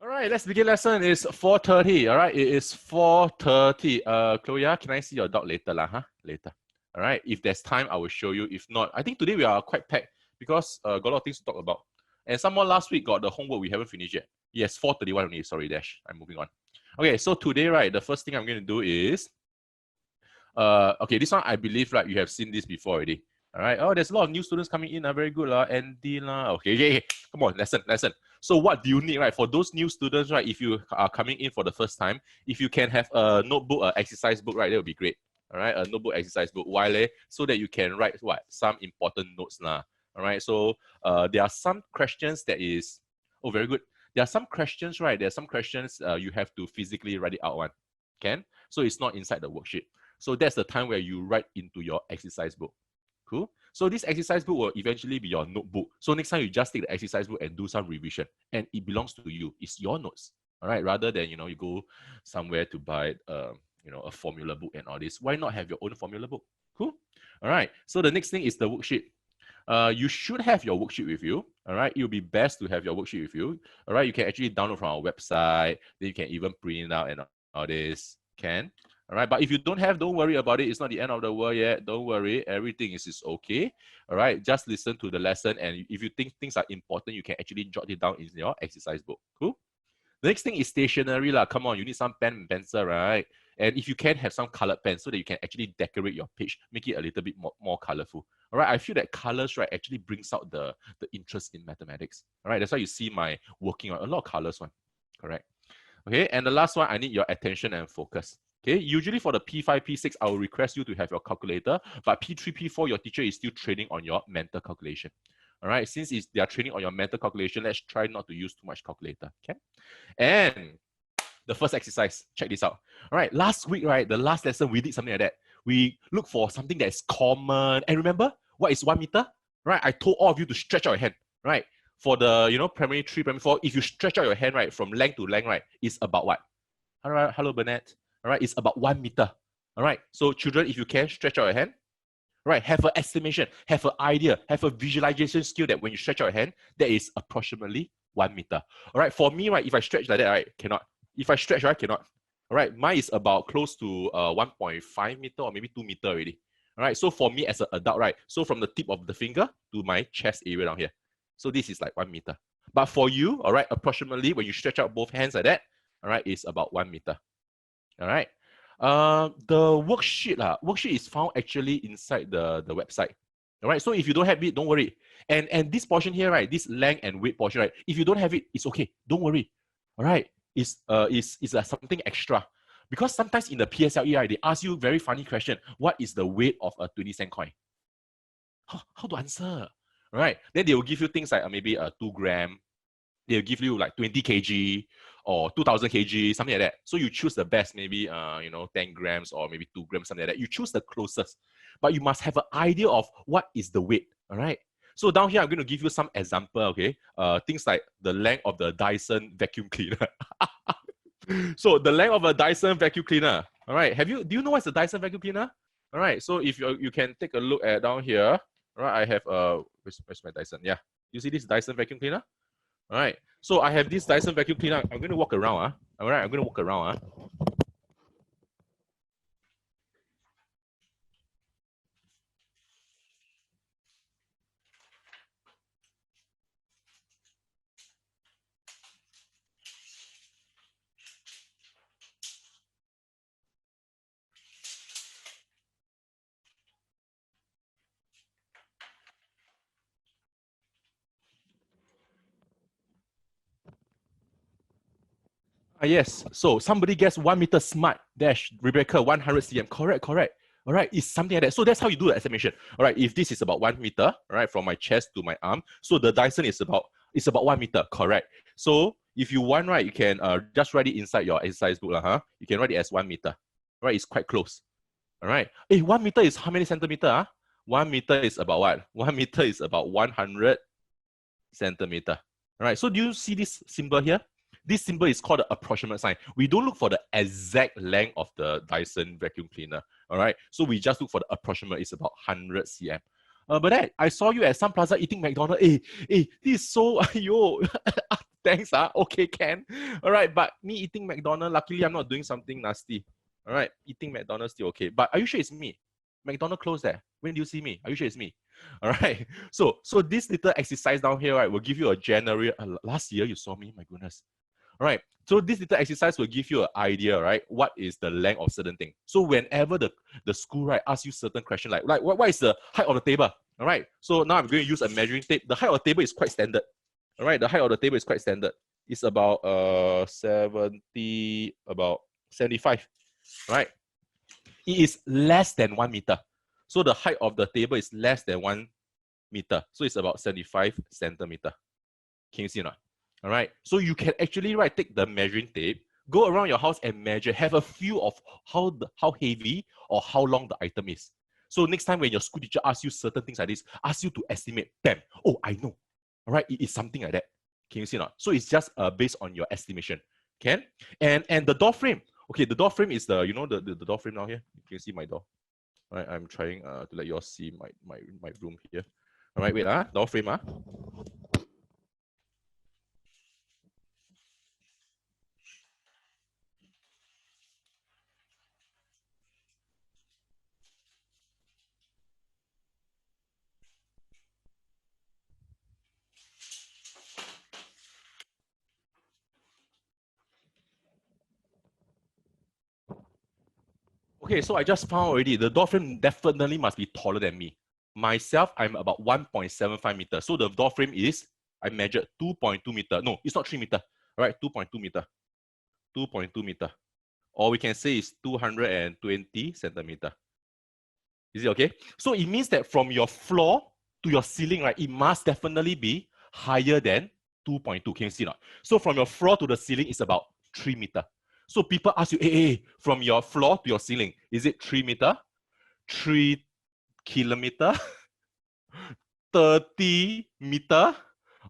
All right, let's begin lesson. It's 4:30. All right, it is 4:30. Chloe, can I see your dog later lah? Later. All right, if there's time, I will show you. If not, I think today we are quite packed because got a lot of things to talk about. And some more last week got the homework we haven't finished yet. Yes, 4:31 only. Sorry, Dash. I'm moving on. Okay, so today, right, the first thing I'm going to do is, okay, this one I believe you have seen this before already. All right. Oh, there's a lot of new students coming in. Very good lah. Andy lah. Okay. Come on, lesson. So what do you need, right? For those new students, right? If you are coming in for the first time, if you can have a notebook, an exercise book, right? That would be great. All right. A notebook, exercise book. Why? So that you can write what? Some important notes lah. All right. So there are some questions that is. Oh, very good. There are some questions, right? There are some questions you have to physically write it out one. Can? So it's not inside the worksheet. So that's the time where you write into your exercise book. Cool. So this exercise book will eventually be your notebook. So next time you just take the exercise book and do some revision, and it belongs to you. It's your notes, all right. Rather than you go somewhere to buy a formula book and all this. Why not have your own formula book? Cool. All right. So the next thing is the worksheet. You should have your worksheet with you. All right. It will be best to have your worksheet with you. All right. You can actually download from our website. Then you can even print it out and all this. All right, but if you don't have, don't worry about it. It's not the end of the world yet. Don't worry. Everything is okay. All right, just listen to the lesson. And if you think things are important, you can actually jot it down in your exercise book. Cool? The next thing is stationery lah. Come on, you need some pen and pencil, right? And if you can, have some colored pen so that you can actually decorate your page, make it a little bit more colorful. All right, I feel that colors, right, actually brings out the interest in mathematics. All right, that's why you see my working on a lot of colors one. Correct. Okay, and the last one, I need your attention and focus. Okay, usually for the P5, P6, I will request you to have your calculator, but P3, P4, your teacher is still training on your mental calculation. All right, since they are training on your mental calculation, let's try not to use too much calculator, okay? And the first exercise, check this out. All right, last week, right, the last lesson, we did something like that. We look for something that is common. And remember, what is 1 meter? Right, I told all of you to stretch out your hand, right? For the, primary 3, primary 4, if you stretch out your hand, right, from length to length, right, it's about what? All right, hello, Burnett. All right, it's about 1 meter. All right, so children, if you can, stretch out your hand. All right, have an estimation, have an idea, have a visualization skill that when you stretch out your hand, that is approximately 1 meter. All right, for me, right, if I stretch like that, right, cannot. If I stretch, right, cannot. All right, mine is about close to 1.5 meter or maybe 2 meter already. All right, so for me as an adult, right, so from the tip of the finger to my chest area down here. So this is like 1 meter. But for you, all right, approximately when you stretch out both hands like that, all right, it's about 1 meter. All right. The worksheet is found actually inside the website. All right. So if you don't have it, don't worry. And this portion here, right, this length and weight portion, right, if you don't have it, it's okay. Don't worry. All right. It's something extra. Because sometimes in the PSLE, right, they ask you very funny question. What is the weight of a 20-cent coin? How to answer? All right. Then they will give you things like maybe a 2 gram. They'll give you like 20 kg or 2000 kg, something like that. So you choose the best, maybe 10 grams or maybe 2 grams, something like that. You choose the closest, but you must have an idea of what is the weight. All right. So down here, I'm going to give you some example. Okay, things like the length of the Dyson vacuum cleaner. So the length of a Dyson vacuum cleaner. All right. Do you know what's the Dyson vacuum cleaner? All right. So if you can take a look at down here. All right. I have where's my Dyson? Yeah. You see this Dyson vacuum cleaner? All right, so I have this Dyson vacuum cleaner. I'm going to walk around. All right, I'm going to walk around. Yes, so somebody gets 1 meter smart dash Rebecca 100 cm. Correct. All right, it's something like that. So that's how you do the estimation. All right, if this is about 1 meter, all right, from my chest to my arm, so the Dyson is about 1 meter. Correct. So if you want, right, you can just write it inside your exercise book, You can write it as 1 meter. All right, it's quite close. All right. 1 meter is how many centimeter? 1 meter is about what? 1 meter is about 100 centimeter. All right. So do you see this symbol here? This symbol is called the approximate sign. We don't look for the exact length of the Dyson vacuum cleaner. All right. So we just look for the approximate. It's about 100 cm. But I saw you at Sun Plaza eating McDonald's. This is so, Thanks, okay, can. All right, but me eating McDonald's, luckily I'm not doing something nasty. All right, eating McDonald's still okay. But are you sure it's me? McDonald's closed there. When do you see me? Are you sure it's me? All right. So this little exercise down here, right, will give you a general. Last year you saw me, my goodness. All right. So this little exercise will give you an idea, right? What is the length of certain thing? So whenever the school, right, asks you certain question like what is the height of the table? All right. So now I'm going to use a measuring tape. The height of the table is quite standard. All right. The height of the table is quite standard. It's about 75. Right. It is less than 1 meter. So the height of the table is less than 1 meter. So it's about 75 centimeter. Can you see or not? All right. So you can actually take the measuring tape, go around your house and measure, have a feel of how heavy or how long the item is. So next time when your school teacher asks you certain things like this, ask you to estimate, bam, oh, I know. All right, it is something like that. Can you see or not? So it's just based on your estimation. Can? And the door frame. Okay, the door frame is the door frame down here. You can see my door. All right, I'm trying to let you all see my room here. All right, wait, door frame. Okay, so I just found already, the door frame definitely must be taller than me. Myself, I'm about 1.75 meters. So the door frame is, I measured 2.2 meter. No, it's not 3 meter. All right, 2.2 meter. 2.2 meter. Or we can say it's 220 centimeter. Is it okay? So it means that from your floor to your ceiling, right, it must definitely be higher than 2.2. Can you see that? So from your floor to the ceiling is about 3 meter. So people ask you, hey, from your floor to your ceiling, is it 3 meter, 3 kilometer, 30 meter,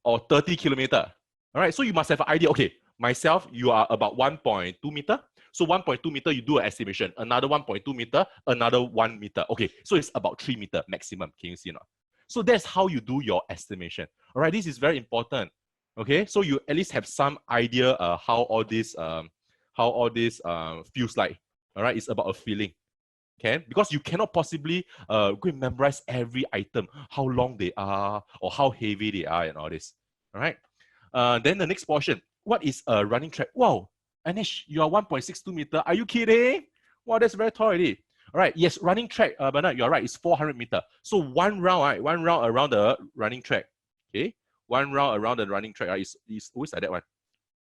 or 30 kilometer? All right, so you must have an idea. Okay, myself, you are about 1.2 meter. So 1.2 meter, you do an estimation. Another 1.2 meter, another 1 meter. Okay, so it's about 3 meter maximum. Can you see now? So that's how you do your estimation. All right, this is very important. Okay, so you at least have some idea how all this feels like. All right, it's about a feeling. Okay, because you cannot possibly go and memorize every item, how long they are or how heavy they are and all this. All right. Then the next portion, what is a running track? Wow, Anish, you are 1.62 meter. Are you kidding? Wow, that's very tall already. All right, yes, running track, Bernard, you're right, it's 400 meter. So one round, right, one round around the running track. Okay, one round around the running track, right, is always like that one.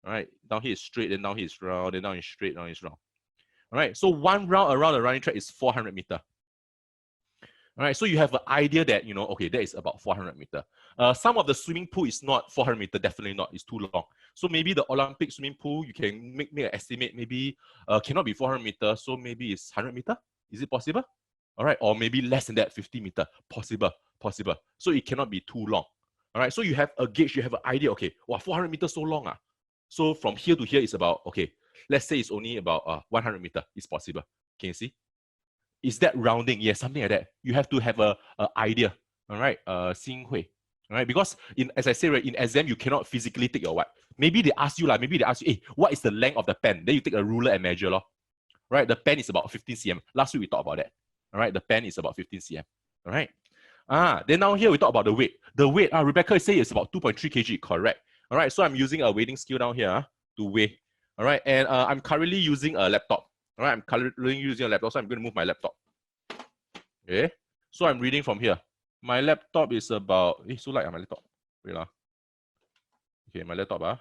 All right, down here is straight, then down here is round, then down is straight, down is round. All right, so one round around the running track is 400 meter. All right, so you have an idea that, okay, that is about 400 meter. Some of the swimming pool is not 400 meter, definitely not, it's too long. So maybe the Olympic swimming pool, you can make an estimate, maybe cannot be 400 meter, so maybe it's 100 meter. Is it possible? All right, or maybe less than that, 50 meter, possible. So it cannot be too long. All right, so you have a gauge, you have an idea, okay, wow, 400 meters so long. So from here to here is about, okay, let's say it's only about 100 meter, it's possible. Can you see? Is that rounding? Yes, something like that. You have to have a idea. All right, 心会. All right, because as I say, right, in exam you cannot physically take your what. Maybe they ask you hey, what is the length of the pen? Then you take a ruler and measure, lor. Right, the pen is about 15 cm. Last week we talked about that. All right, the pen is about 15 cm. All right. Then now here we talk about the weight. The weight, Rebecca is saying it's about 2.3 kg. Correct. All right, so I'm using a weighing scale down here to weigh. All right, and I'm currently using a laptop. All right, I'm currently using a laptop, so I'm going to move my laptop. Okay, so I'm reading from here. My laptop is about, so light my laptop. Wait lah. Okay, my laptop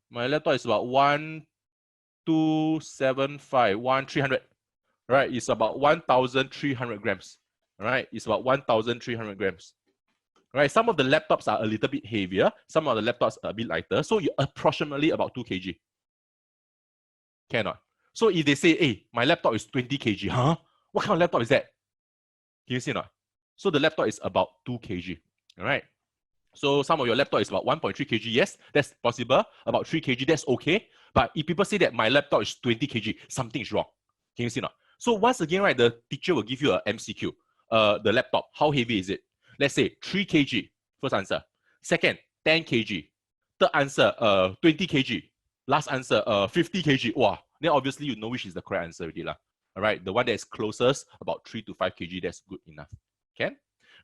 My laptop is about 1275, 1300. Right, it's about 1,300 grams. All right, it's about 1,300 grams. Right, some of the laptops are a little bit heavier, some of the laptops are a bit lighter, so you're approximately about 2 kg. Cannot. So if they say, hey, my laptop is 20 kg, huh? What kind of laptop is that? Can you see or not? So the laptop is about 2 kg. All right. So some of your laptop is about 1.3 kg. Yes, that's possible. About 3 kg, that's okay. But if people say that my laptop is 20 kg, something is wrong. Can you see or not? So once again, right, the teacher will give you a MCQ. The laptop, how heavy is it? Let's say 3 kg, first answer. Second, 10 kg. Third answer, 20 kg. Last answer, 50 kg. Wow. Then obviously you know which is the correct answer already lah. All right, the one that is closest, about 3 to 5 kg, that's good enough. Can?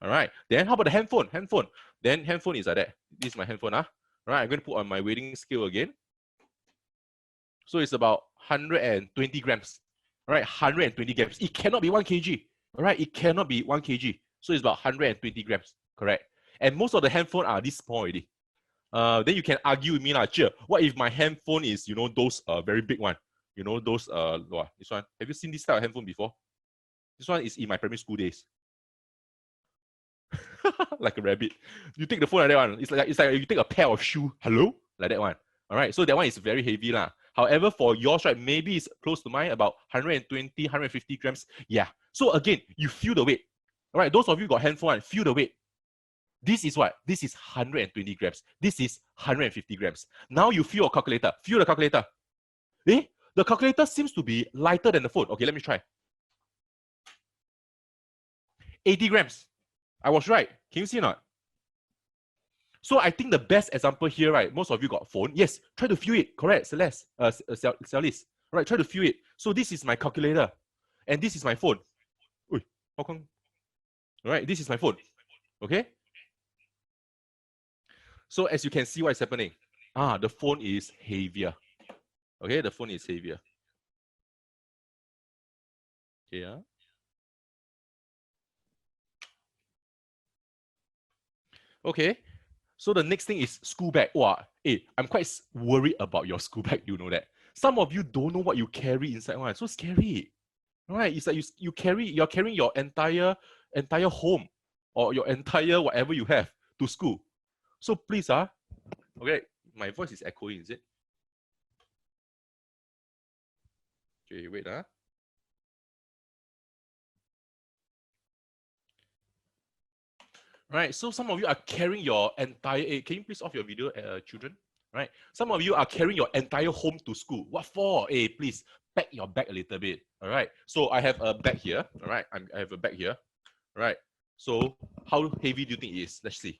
All right. Then how about the handphone? Then handphone is like that. This is my handphone. All right, I'm going to put on my weighing scale again. So it's about 120 grams. All right, 120 grams. It cannot be 1 kg. All right, it cannot be 1 kg. So it's about 120 grams. Correct. And most of the handphone are this small already. Then you can argue with me lah. What if my handphone is, those very big one? Those this one. Have you seen this type of handphone before? This one is in my primary school days. Like a rabbit. You take the phone like that one. It's like you take a pair of shoe. Hello? Like that one. All right. So that one is very heavy lah. However, for yours, right, maybe it's close to mine, about 120, 150 grams. Yeah. So again, you feel the weight. All right. Those of you got handphone, feel the weight. This is what? This is 120 grams. This is 150 grams. Now you feel your calculator. Feel the calculator. The calculator seems to be lighter than the phone. Okay, let me try. 80 grams. I was right. Can you see or not? So I think the best example here, right? Most of you got phone. Yes, try to feel it. Correct, Celeste. Celis. Right, try to feel it. So this is my calculator. And this is my phone. Ui, how come? All right, this is my phone. Okay? So as you can see what is happening. The phone is heavier. Okay, the phone is heavier. Yeah. Okay. So the next thing is school bag. Wow, I'm quite worried about your school bag. You know that. Some of you don't know what you carry inside one. So scary. Right? It's like you're carrying your entire home or your entire whatever you have to school. So please, okay, my voice is echoing, is it? Okay, wait, Right, so some of you are carrying your entire, can you please off your video, children? Right, some of you are carrying your entire home to school. What for? Please pack your bag a little bit. All right, so I have a bag here. All right, I have a bag here. All right, so how heavy do you think it is? Let's see.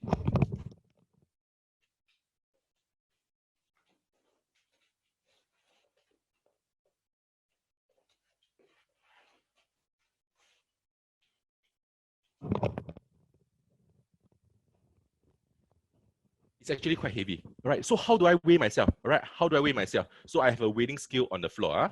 It's actually quite heavy. All right, so how do I weigh myself? All right, how do I weigh myself? So I have a weighing scale on the floor.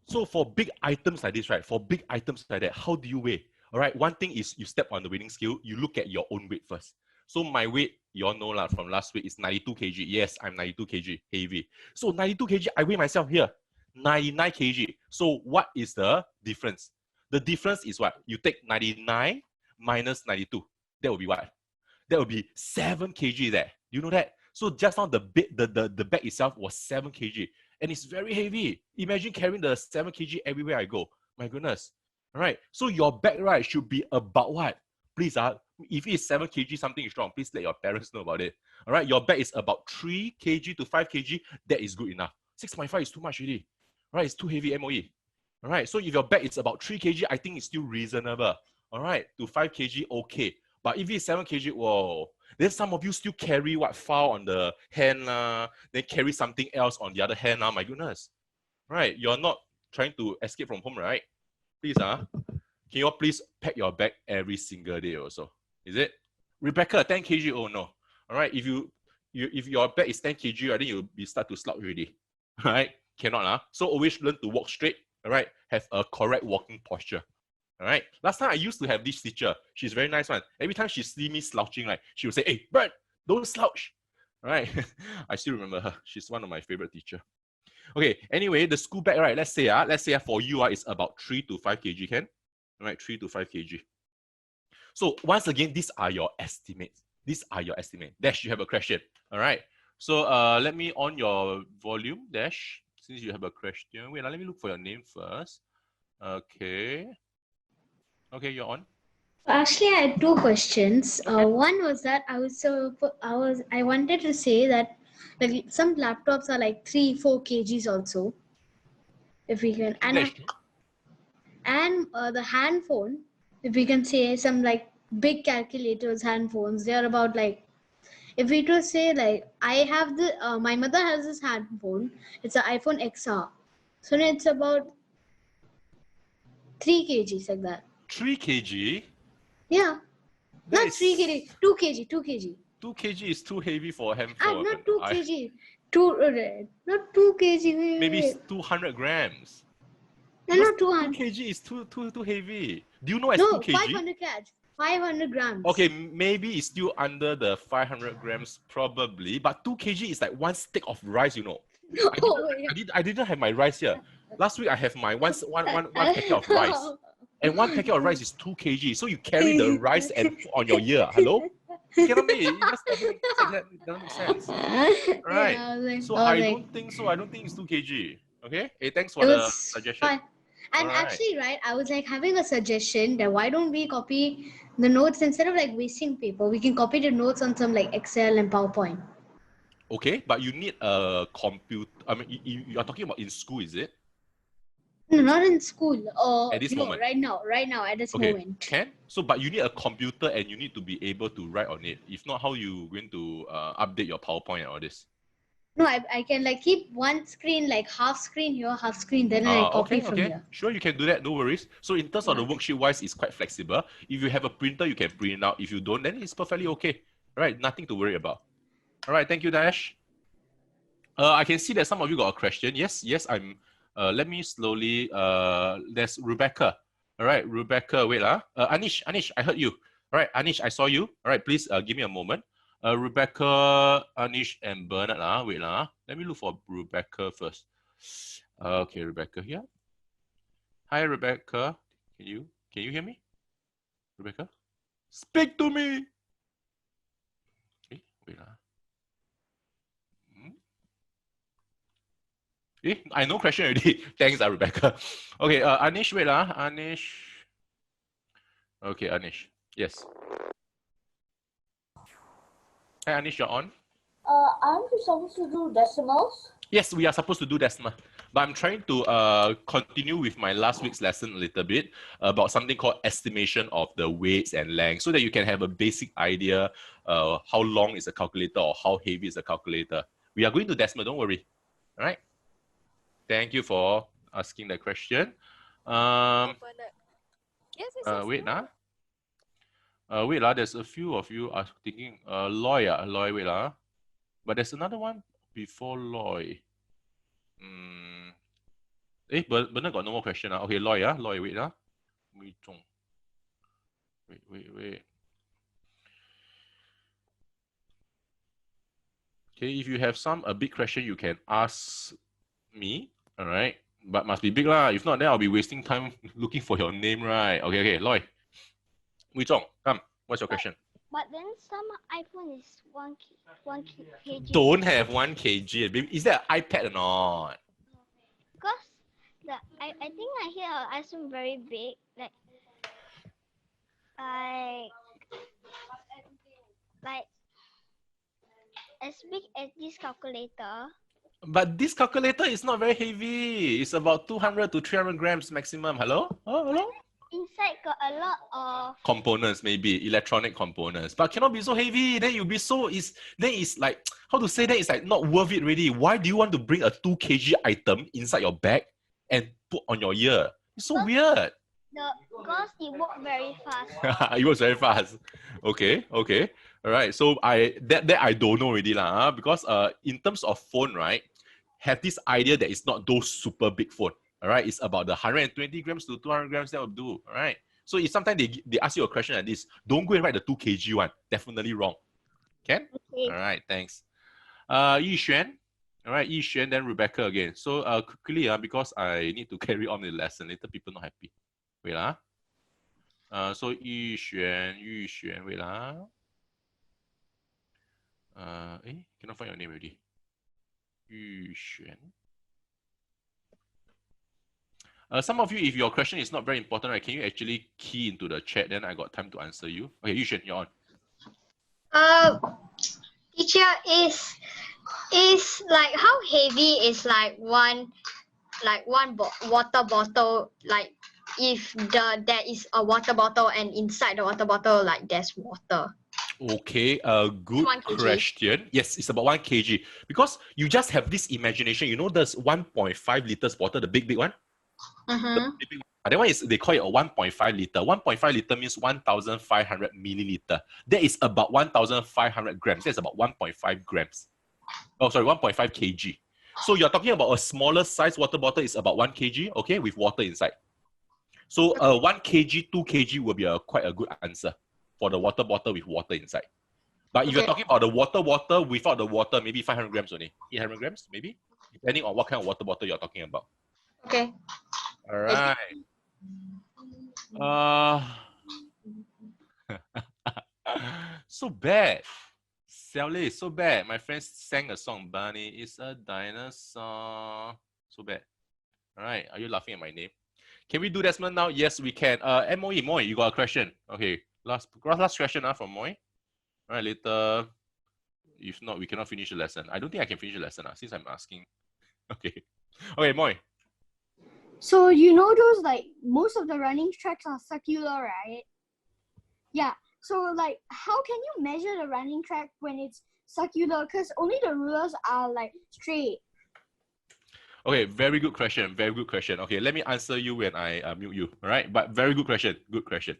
So for big items like this, right? For big items like that, how do you weigh? All right, one thing is you step on the weighing scale, you look at your own weight first. So my weight, you all know lah, from last week is 92 kg. Yes, I'm 92 kg, heavy. So 92 kg, I weigh myself here, 99 kg. So what is the difference? The difference is what? You take 99 minus 92. That will be what? That will be 7 kg there. You know that? So just now the bag itself was 7 kg. And it's very heavy. Imagine carrying the 7 kg everywhere I go. My goodness. All right. So your bag, right, should be about what? Please, if it's 7 kg, something is wrong. Please let your parents know about it. All right. Your bag is about 3 kg to 5 kg. That is good enough. 6.5 is too much already. All right. It's too heavy MOE. All right. So if your bag is about 3 kg, I think it's still reasonable. All right. To 5 kg, okay. But if it's 7 kg, whoa. Then some of you still carry what file on the hand, then carry something else on the other hand. My goodness. Right, you're not trying to escape from home, right? Please, can you all please pack your bag every single day also? Is it? Rebecca, 10 kg, oh no. All right, if your bag is 10 kg, I think you'll start to slouch already. All right, cannot. So always learn to walk straight, all right? Have a correct walking posture. All right. Last time I used to have this teacher. She's very nice one. Every time she see me slouching, right, she would say, "Hey, Bert, don't slouch." All right. I still remember her. She's one of my favorite teacher. Okay. Anyway, the school bag, right? Let's say for you, it's about 3 to 5 kg. Can? All right, 3 to 5 kg. So once again, these are your estimates. These are your estimates. Dash, you have a question. All right. So let me on your volume, Dash. Since you have a question, wait. Let me look for your name first. Okay. Okay, you're on. Actually, I had two questions. Okay. One was that I wanted to say that like some laptops are like 3-4 kgs also, if we can, That is and the hand phone, if we can say some like big calculators, hand phones, they are about like, if we to say like I have the my mother has this hand phone. It's an iPhone XR, so it's about 3 kgs like that. 3 kg. Yeah, That not 3 is kg, 2 kg, 2 kg. 2 kg is too heavy for a Ah, handphone. not 2 kg. Not 2 kg. Maybe it's Wait. 200 grams. No, Because not 2 200. kg is too heavy. Do you know as 2 No, kg? 500 kg. 500 Okay, grams. maybe it's still under the 500 grams probably, but 2 kg is like one stick of rice, you know. Oh, yeah. I didn't have my rice here. Last week I have my one packet of rice. And one packet of rice is 2 kg. So you carry the rice and put on your ear. Hello? It cannot be. It just doesn't make sense. It doesn't make sense. Right. Yeah, I was like, So I was I like, don't think so. I don't think it's 2 kg. Okay? Hey, thanks it for the was suggestion. fine. And Alright. actually, right, I was like having a suggestion that why don't we copy the notes instead of like wasting paper, we can copy the notes on some like Excel and PowerPoint. Okay, but you need a computer. I mean, you are talking about in school, is it? No, not in school. At this No, moment. right now, at this Okay, moment. can. So, but you need a computer and you need to be able to write on it. If not, how you going to update your PowerPoint and all this? No, I can like keep one screen, like half screen here, half screen, then I copy from Okay. here. Sure, you can do that. No worries. So, in terms of the Yeah. worksheet wise, it's quite flexible. If you have a printer, you can print it out. If you don't, then it's perfectly okay. All right, nothing to worry about. All right, thank you, Dash. I can see that some of you got a question. Yes, I'm. Let me slowly. There's Rebecca. All right, Rebecca. Wait, Anish, I heard you. All right, Anish, I saw you. All right, please give me a moment. Rebecca, Anish, and Bernard. Wait, let me look for Rebecca first. Okay, Rebecca here. Hi, Rebecca. Can you hear me? Rebecca, speak to me. Okay, wait, I know question already. Thanks, Rebecca. Okay, Anish, wait, Anish. Okay, Anish. Yes. Hi, Anish, you're on. Aren't we supposed to do decimals? Yes, we are supposed to do decimal, but I'm trying to continue with my last week's lesson a little bit about something called estimation of the weights and length, so that you can have a basic idea how long is a calculator or how heavy is a calculator. We are going to decimal, don't worry. All right. Thank you for asking the question. Yes. Wait, there's a few of you are thinking, Loy, wait, but there's another one before Loy. Bernard got no more question. Okay, Loy, wait, Wait. Okay, if you have a big question, you can ask me, all right? But must be big lah. If not, then I'll be wasting time looking for your name, right? Okay, Loy. Wei Zhong, come. What's your question? But then some iPhone is 1 kg. Don't have 1 kg. Baby. Is that an iPad or not? Because I think I hear iPhone very big, like as big as this calculator. But this calculator is not very heavy. It's about 200 to 300 grams maximum. Hello? Oh, hello? Inside got a lot of components, maybe electronic components, but cannot be so heavy. Then you'll be then it's like, how to say that, it's like not worth it really. Why do you want to bring a 2 kg item inside your bag and put on your ear? It's so weird. because it works very fast. It works very fast. Okay. All right. So I don't know already lah. Because in terms of phone, right, have this idea that it's not those super big phone. All right, it's about the 120 grams to 200 grams that will do. All right. So if sometimes they ask you a question like this, don't go and write the 2 kg one. Definitely wrong. Can? Okay. All right. Thanks. Yixuan. All right, Yixuan, then Rebecca again. So quickly, because I need to carry on the lesson. Later people not happy. Wait lah. So Yixuan, wait lah. Cannot find your name already. Yixuan. Some of you, if your question is not very important, right, can you actually key into the chat? Then I got time to answer you. Okay, Yushen, you're on. Teacher, is like how heavy is like one water bottle, like if there is a water bottle and inside the water bottle like there's water. Okay, good 1 kg. question. Yes, it's about 1 kg. Because you just have this imagination. You know, there's 1.5 liters bottle, the big one. Mm-hmm. That one is, they call it a 1.5 liter. 1.5 liter means 1,500 milliliter. That is about 1,500 grams. That's about 1.5 grams. Oh, sorry, 1.5 kg. So you're talking about a smaller size water bottle is about 1 kg, okay, with water inside. So 1 kg, 2 kg will be quite a good answer for the water bottle with water inside. But if you're talking about the water without the water, maybe 500 grams only. 800 grams, maybe? Depending on what kind of water bottle you're talking about. Okay. All right. So bad. Sally, so bad. My friends sang a song. Bunny is a dinosaur. So bad. All right. Are you laughing at my name? Can we do Desmond now? Yes, we can. MOE, Moy, you got a question? Okay. Last question from Moy. All right, later. If not, we cannot finish the lesson. I don't think I can finish the lesson since I'm asking. Okay. Okay, Moy. So you know those, like, most of the running tracks are circular, right? Yeah. So like, how can you measure the running track when it's circular? Because only the rulers are like straight. Okay, very good question. Very good question. Okay, let me answer you when I mute you. All right, but very good question. Good question.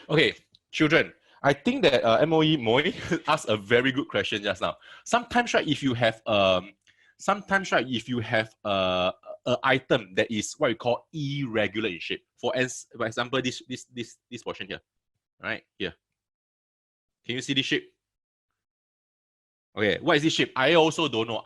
Okay, children. I think that MOE Moy asked a very good question just now. Sometimes, right, if you have an item that is what we call irregular in shape. For example, this portion here, right here. Can you see this shape? Okay, what is this shape? I also don't know.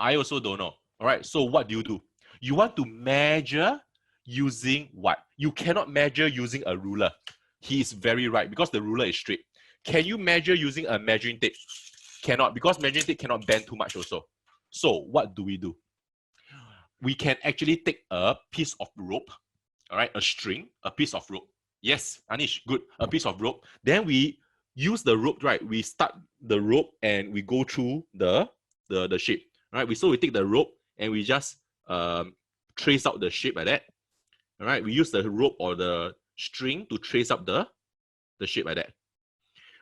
All right, so what do? You want to measure using what? You cannot measure using a ruler. He is very right because the ruler is straight. Can you measure using a measuring tape? Cannot, because measuring tape cannot bend too much also. So what do? We can actually take a piece of rope, all right, a string, a piece of rope. Yes, Anish, good, a piece of rope. Then we use the rope, right? We start the rope and we go through the shape, right? So we take the rope and we just trace out the shape like that, all right? We use the rope or the string to trace up the shape like that.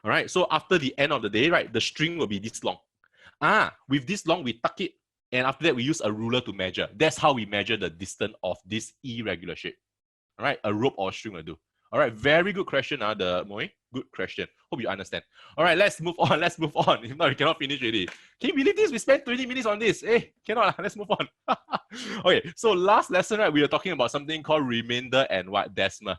All right, so after the end of the day, right, the string will be this long. With this long, we tuck it, and after that, we use a ruler to measure. That's how we measure the distance of this irregular shape. All right, a rope or a string will do. All right, very good question, the Moy. Good question. Hope you understand. All right, let's move on. If not, we cannot finish already. Can you believe this? We spent 20 minutes on this. Cannot. Let's move on. Okay, so last lesson, right, we were talking about something called remainder and what? Decimal.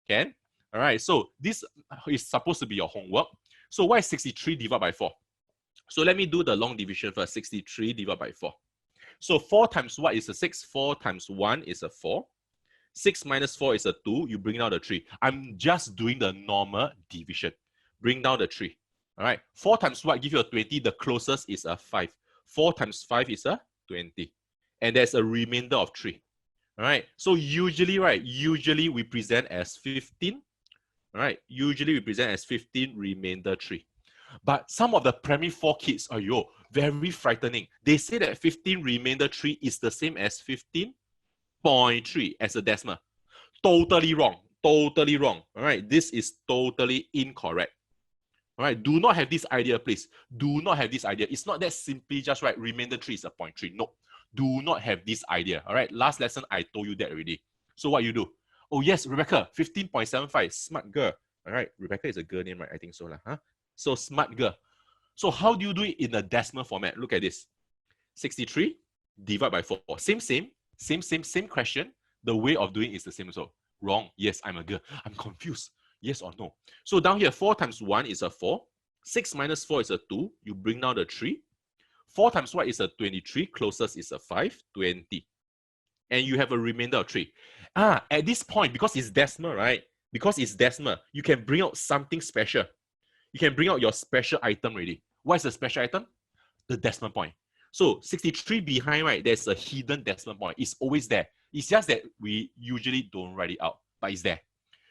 Can? All right, so this is supposed to be your homework. So what is 63 divided by 4? So let me do the long division first. 63 divided by 4. So 4 times what is a 6? 4 times 1 is a 4. 6 minus 4 is a 2. You bring down the 3. I'm just doing the normal division. Bring down the 3. All right. 4 times what? Give you a 20. The closest is a 5. 4 times 5 is a 20. And there's a remainder of 3. All right. So usually, right, we present as 15. All right. Usually we present as 15, remainder 3. But some of the primary 4 kids, very frightening. They say that 15 remainder 3 is the same as 15.3 as a decimal. Totally wrong. All right, this is totally incorrect. All right, do not have this idea, please. Do not have this idea. It's not that simply just right. Remainder 3 is a 0.3. No, do not have this idea. All right, last lesson I told you that already. So what you do? Oh yes, Rebecca, 15.75, smart girl. All right, Rebecca is a girl name, right? I think so, huh? So smart girl. So how do you do it in a decimal format? Look at this. 63 divided by 4. Same question. The way of doing is the same also. Wrong. Yes, I'm a girl. I'm confused. Yes or no? So down here, 4 times 1 is a 4. 6 minus 4 is a 2. You bring down the 3. 4 times what is a 23? Closest is a 5. 20. And you have a remainder of 3. At this point, because it's decimal, right? Because it's decimal, you can bring out something special. You can bring out your special item already. What is the special item? The decimal point. So 63 behind, right, there's a hidden decimal point. It's always there. It's just that we usually don't write it out, but it's there.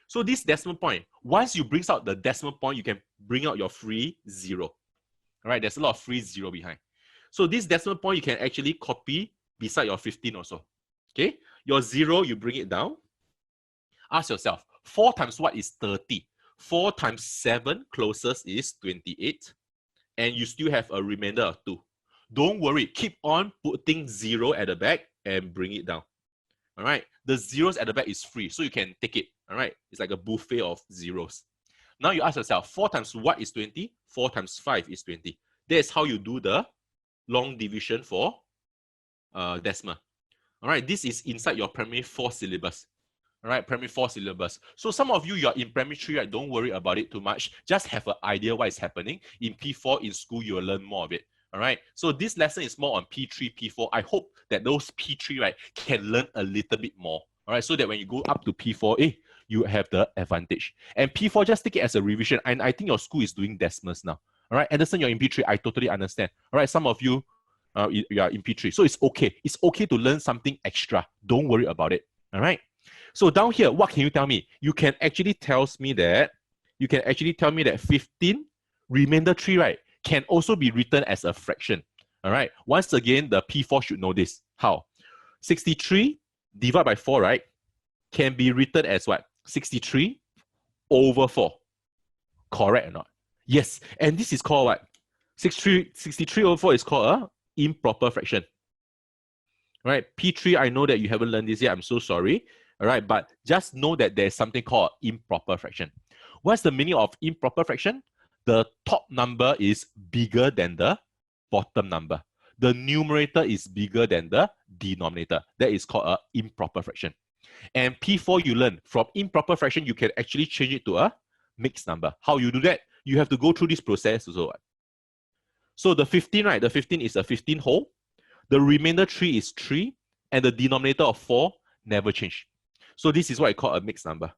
So this decimal point, once you bring out the decimal point, you can bring out your free zero. All right, there's a lot of free zero behind. So this decimal point, you can actually copy beside your 15 also. Okay, your 0, you bring it down. Ask yourself, 4 times what is 30? 4 times 7 closest is 28. And you still have a remainder of 2. Don't worry, keep on putting 0 at the back and bring it down. All right, the zeros at the back is free, so you can take it. All right, it's like a buffet of zeros. Now you ask yourself, 4 times what is 20? 4 times 5 is 20. That's how you do the long division for decimal. All right, this is inside your primary 4 syllabus. All right, primary 4 syllabus. So some of you are in primary 3, right? Don't worry about it too much. Just have an idea what is happening. In P4 in school, you will learn more of it. All right, so this lesson is more on P3, P4. I hope that those P3, right, can learn a little bit more. All right, so that when you go up to P4, you have the advantage. And P4, just take it as a revision. And I think your school is doing decimals now. All right, Anderson, you're in P3. I totally understand. All right, some of you, you are in P3. So it's okay. It's okay to learn something extra. Don't worry about it. All right. So down here, what can you tell me? You can actually tell me that 15 remainder 3, right, can also be written as a fraction. All right. Once again, the P4 should know this. How? 63 divided by 4, right, can be written as what? 63 over 4. Correct or not? Yes. And this is called what? 63 over 4 is called an improper fraction. All right. P3, I know that you haven't learned this yet. I'm so sorry. All right. But just know that there's something called improper fraction. What's the meaning of improper fraction? The top number is bigger than the bottom number. The numerator is bigger than the denominator. That is called an improper fraction. And P4, you learn from improper fraction, you can actually change it to a mixed number. How you do that? You have to go through this process also. So the 15, right? The 15 is a 15 whole. The remainder 3 is 3. And the denominator of 4 never change. So this is what I call a mixed number.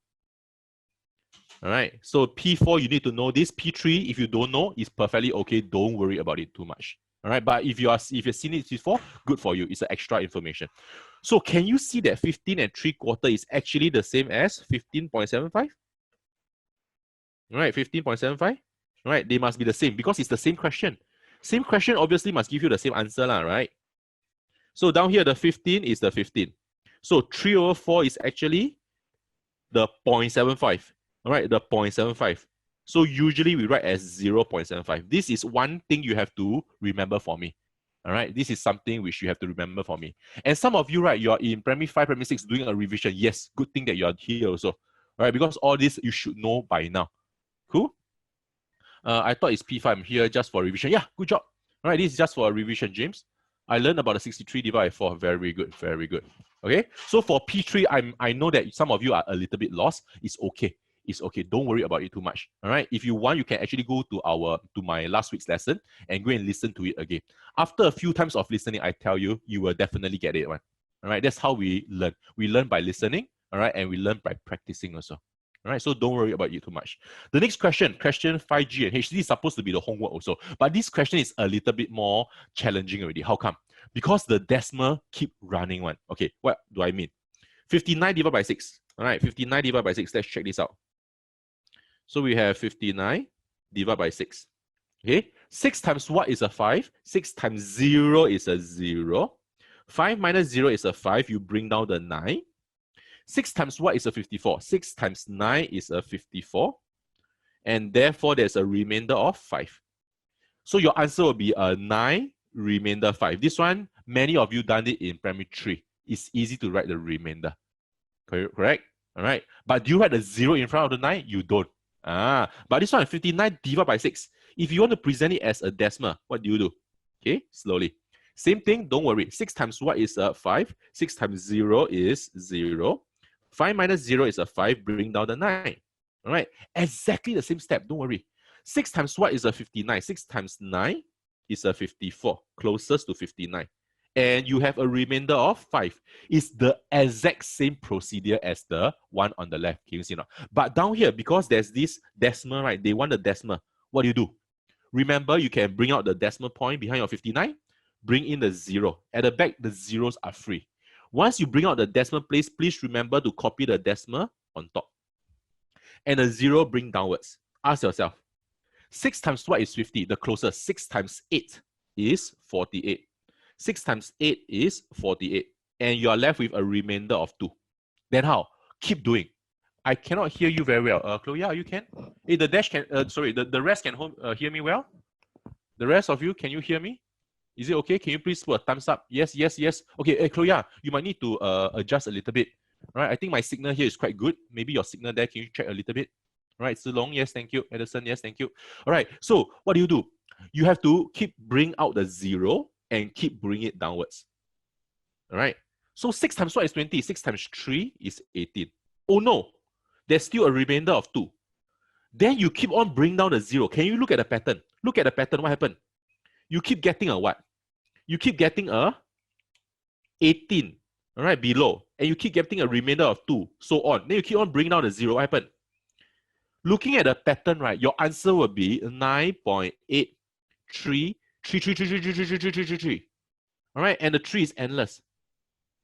All right. So P4, you need to know this. P3, if you don't know, is perfectly okay. Don't worry about it too much. All right. But if you've seen it before, good for you. It's an extra information. So can you see that 15 3/4 is actually the same as 15.75? All right, 15.75. All right, they must be the same because it's the same question. Same question obviously must give you the same answer, right? So down here, the 15 is the 15. So 3 over 4 is actually the 0.75. All right, the 0.75. So usually we write as 0.75. This is one thing you have to remember for me. All right, this is something which you have to remember for me. And some of you, right, you are in primary 5, primary 6 doing a revision. Yes, good thing that you are here also. All right, because all this you should know by now. Cool? I thought it's P5. I'm here just for revision. Yeah, good job. All right, this is just for a revision, James. I learned about the 63 divided by 4. Very good, very good. Okay, so for P3, I know that some of you are a little bit lost. It's okay. It's okay. Don't worry about it too much. All right. If you want, you can actually go to my last week's lesson and go and listen to it again. After a few times of listening, I tell you, you will definitely get it. Right? All right. That's how we learn. We learn by listening. All right. And we learn by practicing also. All right. So don't worry about it too much. The next question 5G and H. This is supposed to be the homework also. But this question is a little bit more challenging already. How come? Because the decimal keep running one. Okay. What do I mean? 59 divided by 6. All right. 59 divided by 6. Let's check this out. So we have 59 divided by 6. Okay, 6 times what is a 5? 6 times 0 is a 0. 5 minus 0 is a 5. You bring down the 9. 6 times what is a 54? 6 times 9 is a 54. And therefore, there's a remainder of 5. So your answer will be a 9 remainder 5. This one, many of you done it in primary 3. It's easy to write the remainder. Correct? All right. But do you write the 0 in front of the 9? You don't. But this one, 59 divided by 6. If you want to present it as a decimal, what do you do? Okay, slowly. Same thing, don't worry. 6 times what is a 5? 6 times 0 is 0. 5 minus 0 is a 5. Bring down the 9. All right, exactly the same step. Don't worry. 6 times what is a 59? 6 times 9 is a 54. Closest to 59. And you have a remainder of 5. It's the exact same procedure as the one on the left. Can you see now? But down here, because there's this decimal, right? They want the decimal. What do? Remember, you can bring out the decimal point behind your 59. Bring in the 0. At the back, the zeros are free. Once you bring out the decimal place, please remember to copy the decimal on top. And a 0 bring downwards. Ask yourself, 6 times what is 50? The closest. 6 times 8 is 48. 6 times 8 is 48. And you are left with a remainder of 2. Then how? Keep doing. I cannot hear you very well. Chloe, you can? Hey, the dash can, the rest can hear me well? The rest of you, can you hear me? Is it okay? Can you please put a thumbs up? Yes, yes, yes. Okay, hey, Chloe, you might need to adjust a little bit. All right, I think my signal here is quite good. Maybe your signal there, can you check a little bit? All right, Silong, yes, thank you. Edison, yes, thank you. All right, so what do? You have to keep bring out the 0 and keep bring it downwards. All right, so 6 times what is 20? 6 times 3 is 18. Oh no, there's still a remainder of 2. Then you keep on bring down the 0. Can you look at the pattern? Look at the pattern, what happened? You keep getting a what? You keep getting a 18, all right, below. And you keep getting a remainder of 2, so on. Then you keep on bringing down the 0. What happened? Looking at the pattern, right, your answer will be 9.83333333. All right, and the 3 is endless.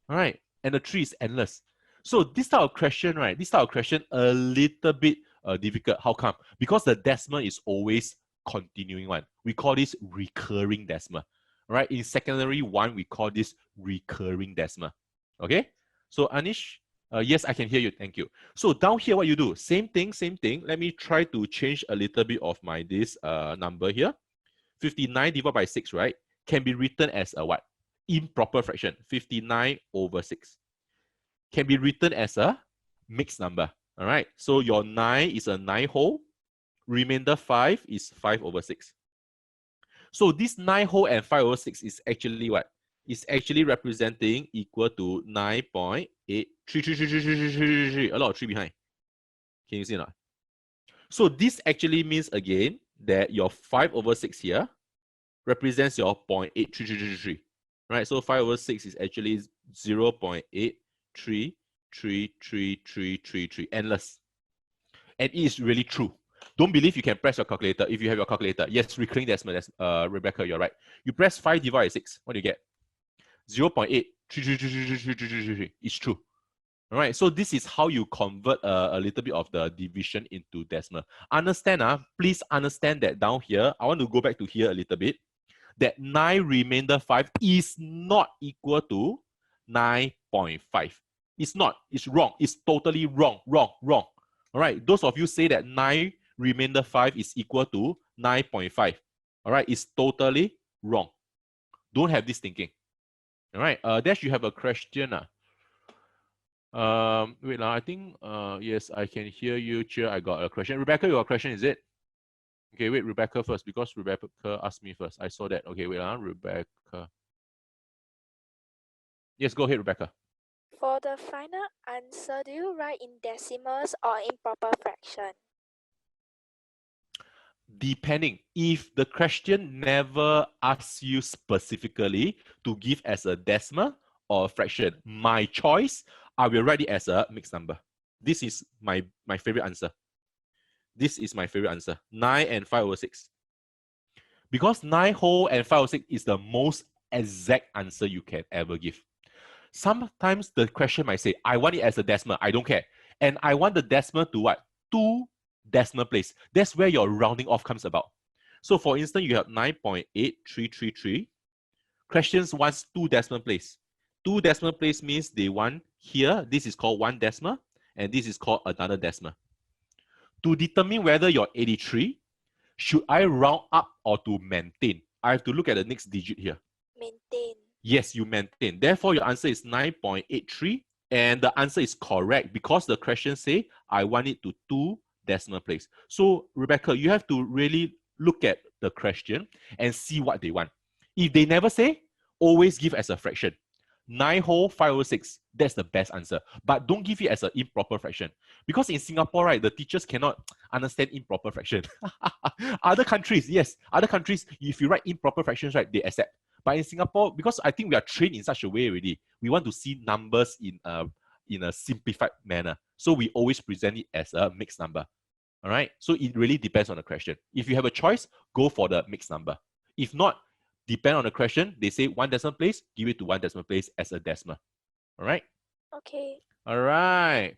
All right, and the 3 is endless. So this type of question, right, a little bit difficult. How come? Because the decimal is always continuing one. We call this recurring decimal. All right, in secondary 1, we call this recurring decimal. Okay, so Anish, yes, I can hear you. Thank you. So down here, what you do? Same thing, same thing. Let me try to change a little bit of my this number here. 59 divided by 6, right, can be written as a what? Improper fraction. 59 over 6 can be written as a mixed number. All right, so your 9 is a 9 whole. Remainder 5 is 5 over 6. So this 9 whole and 5 over 6 is actually what? It's actually representing equal to 9.8333333. A lot of 3 behind. Can you see or not? So this actually means again that your 5 over 6 here represents your 0.83333. Right? So 5 over 6 is actually 0.8333333. Endless. And it is really true. Don't believe you can press your calculator if you have your calculator. Yes, recurring decimal, Rebecca, you're right. You press 5 divided by 6. What do you get? 0.8333333. It's true. All right, so this is how you convert a little bit of the division into decimal. Understand, please understand that down here, I want to go back to here a little bit, that 9 remainder 5 is not equal to 9.5. It's not. It's wrong. It's totally wrong. Wrong. All right, those of you say that 9 remainder 5 is equal to 9.5. All right, it's totally wrong. Don't have this thinking. All right, Dash, you have a question. Wait, I think, yes, I can hear you, Cheer. I got a question. Rebecca, your question, is it? Okay, wait, Rebecca first, because Rebecca asked me first. I saw that. Okay, wait, Rebecca. Yes, go ahead, Rebecca. For the final answer, do you write in decimals or in proper fraction? Depending. If the question never asks you specifically to give as a decimal or a fraction, my choice, I will write it as a mixed number. This is my favorite answer. This is my favorite answer. 9 and 5 over 6. Because 9 whole and 5 over 6 is the most exact answer you can ever give. Sometimes the question might say, I want it as a decimal. I don't care. And I want the decimal to what? 2 decimal place. That's where your rounding off comes about. So for instance, you have 9.8333. Questions wants 2 decimal place. 2 decimal place means they want here, this is called 1 decimal, and this is called another decimal. To determine whether you're 83, should I round up or to maintain? I have to look at the next digit here. Maintain. Yes, you maintain. Therefore, your answer is 9.83, and the answer is correct because the question say, I want it to 2 decimal place. So, Rebecca, you have to really look at the question and see what they want. If they never say, always give as a fraction. 9 whole, 5 over 6, that's the best answer. But don't give it as an improper fraction. Because in Singapore, right, the teachers cannot understand improper fraction. Other countries, yes, other countries, if you write improper fractions, right, they accept. But in Singapore, because I think we are trained in such a way already, we want to see numbers in a simplified manner. So we always present it as a mixed number. All right, so it really depends on the question. If you have a choice, go for the mixed number. If not, depend on the question, they say 1 decimal place, give it to 1 decimal place as a decimal. All right. Okay. All right.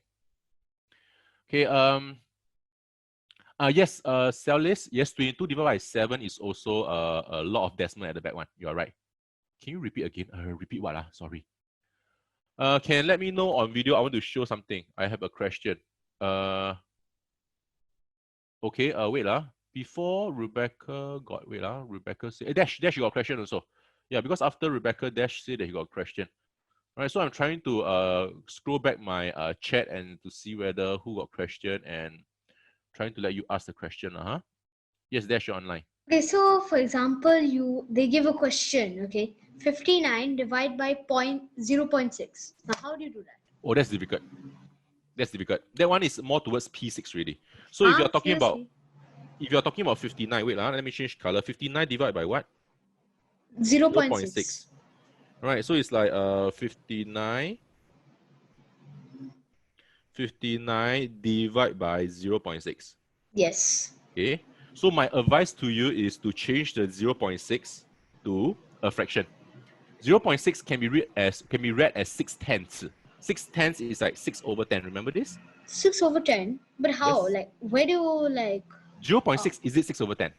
Okay. Yes. Cell list. Yes. 22 divided by 7 is also a lot of decimal at the back one. You are right. Can you repeat again? Repeat what? Sorry. Can let me know on video. I want to show something. I have a question. Okay. Wait Before Rebecca got Rebecca said Dash you got a question also. Yeah, because after Rebecca, Dash said that he got a question. All right. So I'm trying to scroll back my chat and to see whether who got question and trying to let you ask the question. Yes, Dash, you're online. Okay, so for example, they give a question, okay? 59 divided by 0.6. Now, how do you do that? Oh, that's difficult. That's difficult. That one is more towards P6 really. So if you're talking about seriously? 59, wait, let me change color. 59 divided by what? 0.6. All right, so it's like 59 divided by 0.6. Yes. Okay. So my advice to you is to change the 0.6 to a fraction. 0.6 can be read as 6/10. 6/10 is like 6/10. Remember this? 6/10. But how? Yes. Like, where do you like? 0.6 is it 6/10?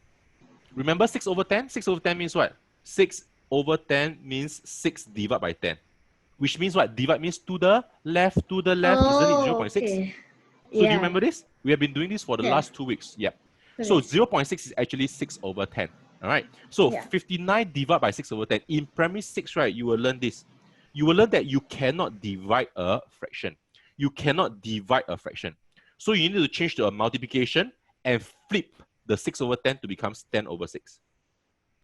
Remember 6/10? 6/10 means what? 6/10 means 6 divided by 10. Which means what? Divide means to the left, isn't it 0.6? Okay. So do you remember this? We have been doing this for the Yeah. last 2 weeks. Yeah. So 0.6 is actually 6/10. All right. So 59 divided by 6/10. In primary 6, right, you will learn this. You will learn that you cannot divide a fraction. You cannot divide a fraction. So you need to change to a multiplication and flip the 6/10 to become 10/6.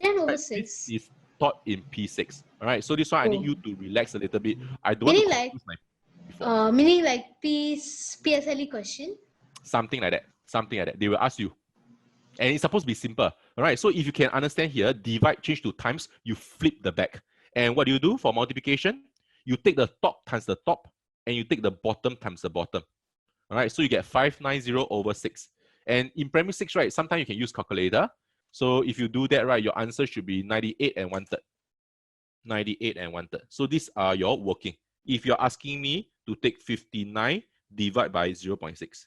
10/6. This is taught in P6. All right. So this one I need you to relax a little bit. I don't want Meaning to like, confuse my before. meaning like PSLE question. Something like that. Something like that. They will ask you. And it's supposed to be simple. All right. So if you can understand here, divide, change to times, you flip the back. And what do you do for multiplication? You take the top times the top, and you take the bottom times the bottom. All right. So you get 590/6. And in primary 6, right, sometimes you can use calculator. So if you do that, right, your answer should be 98 1/3. 98 1/3. So these are your working. If you're asking me to take 59 divided by 0.6.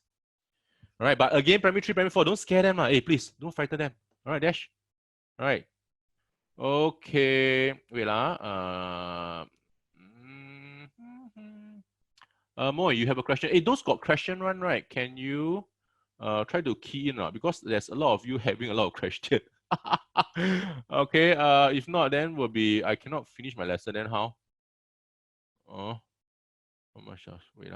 All right, but again, primary 3, primary 4, don't scare them. Hey, please, don't frighten them. All right, Dash. All right. Okay. Wait. Moy, you have a question. Hey, those got question one, right? Can you try to key in? Because there's a lot of you having a lot of question. Okay. If not, then will be I cannot finish my lesson. Then how? Oh my gosh. Wait.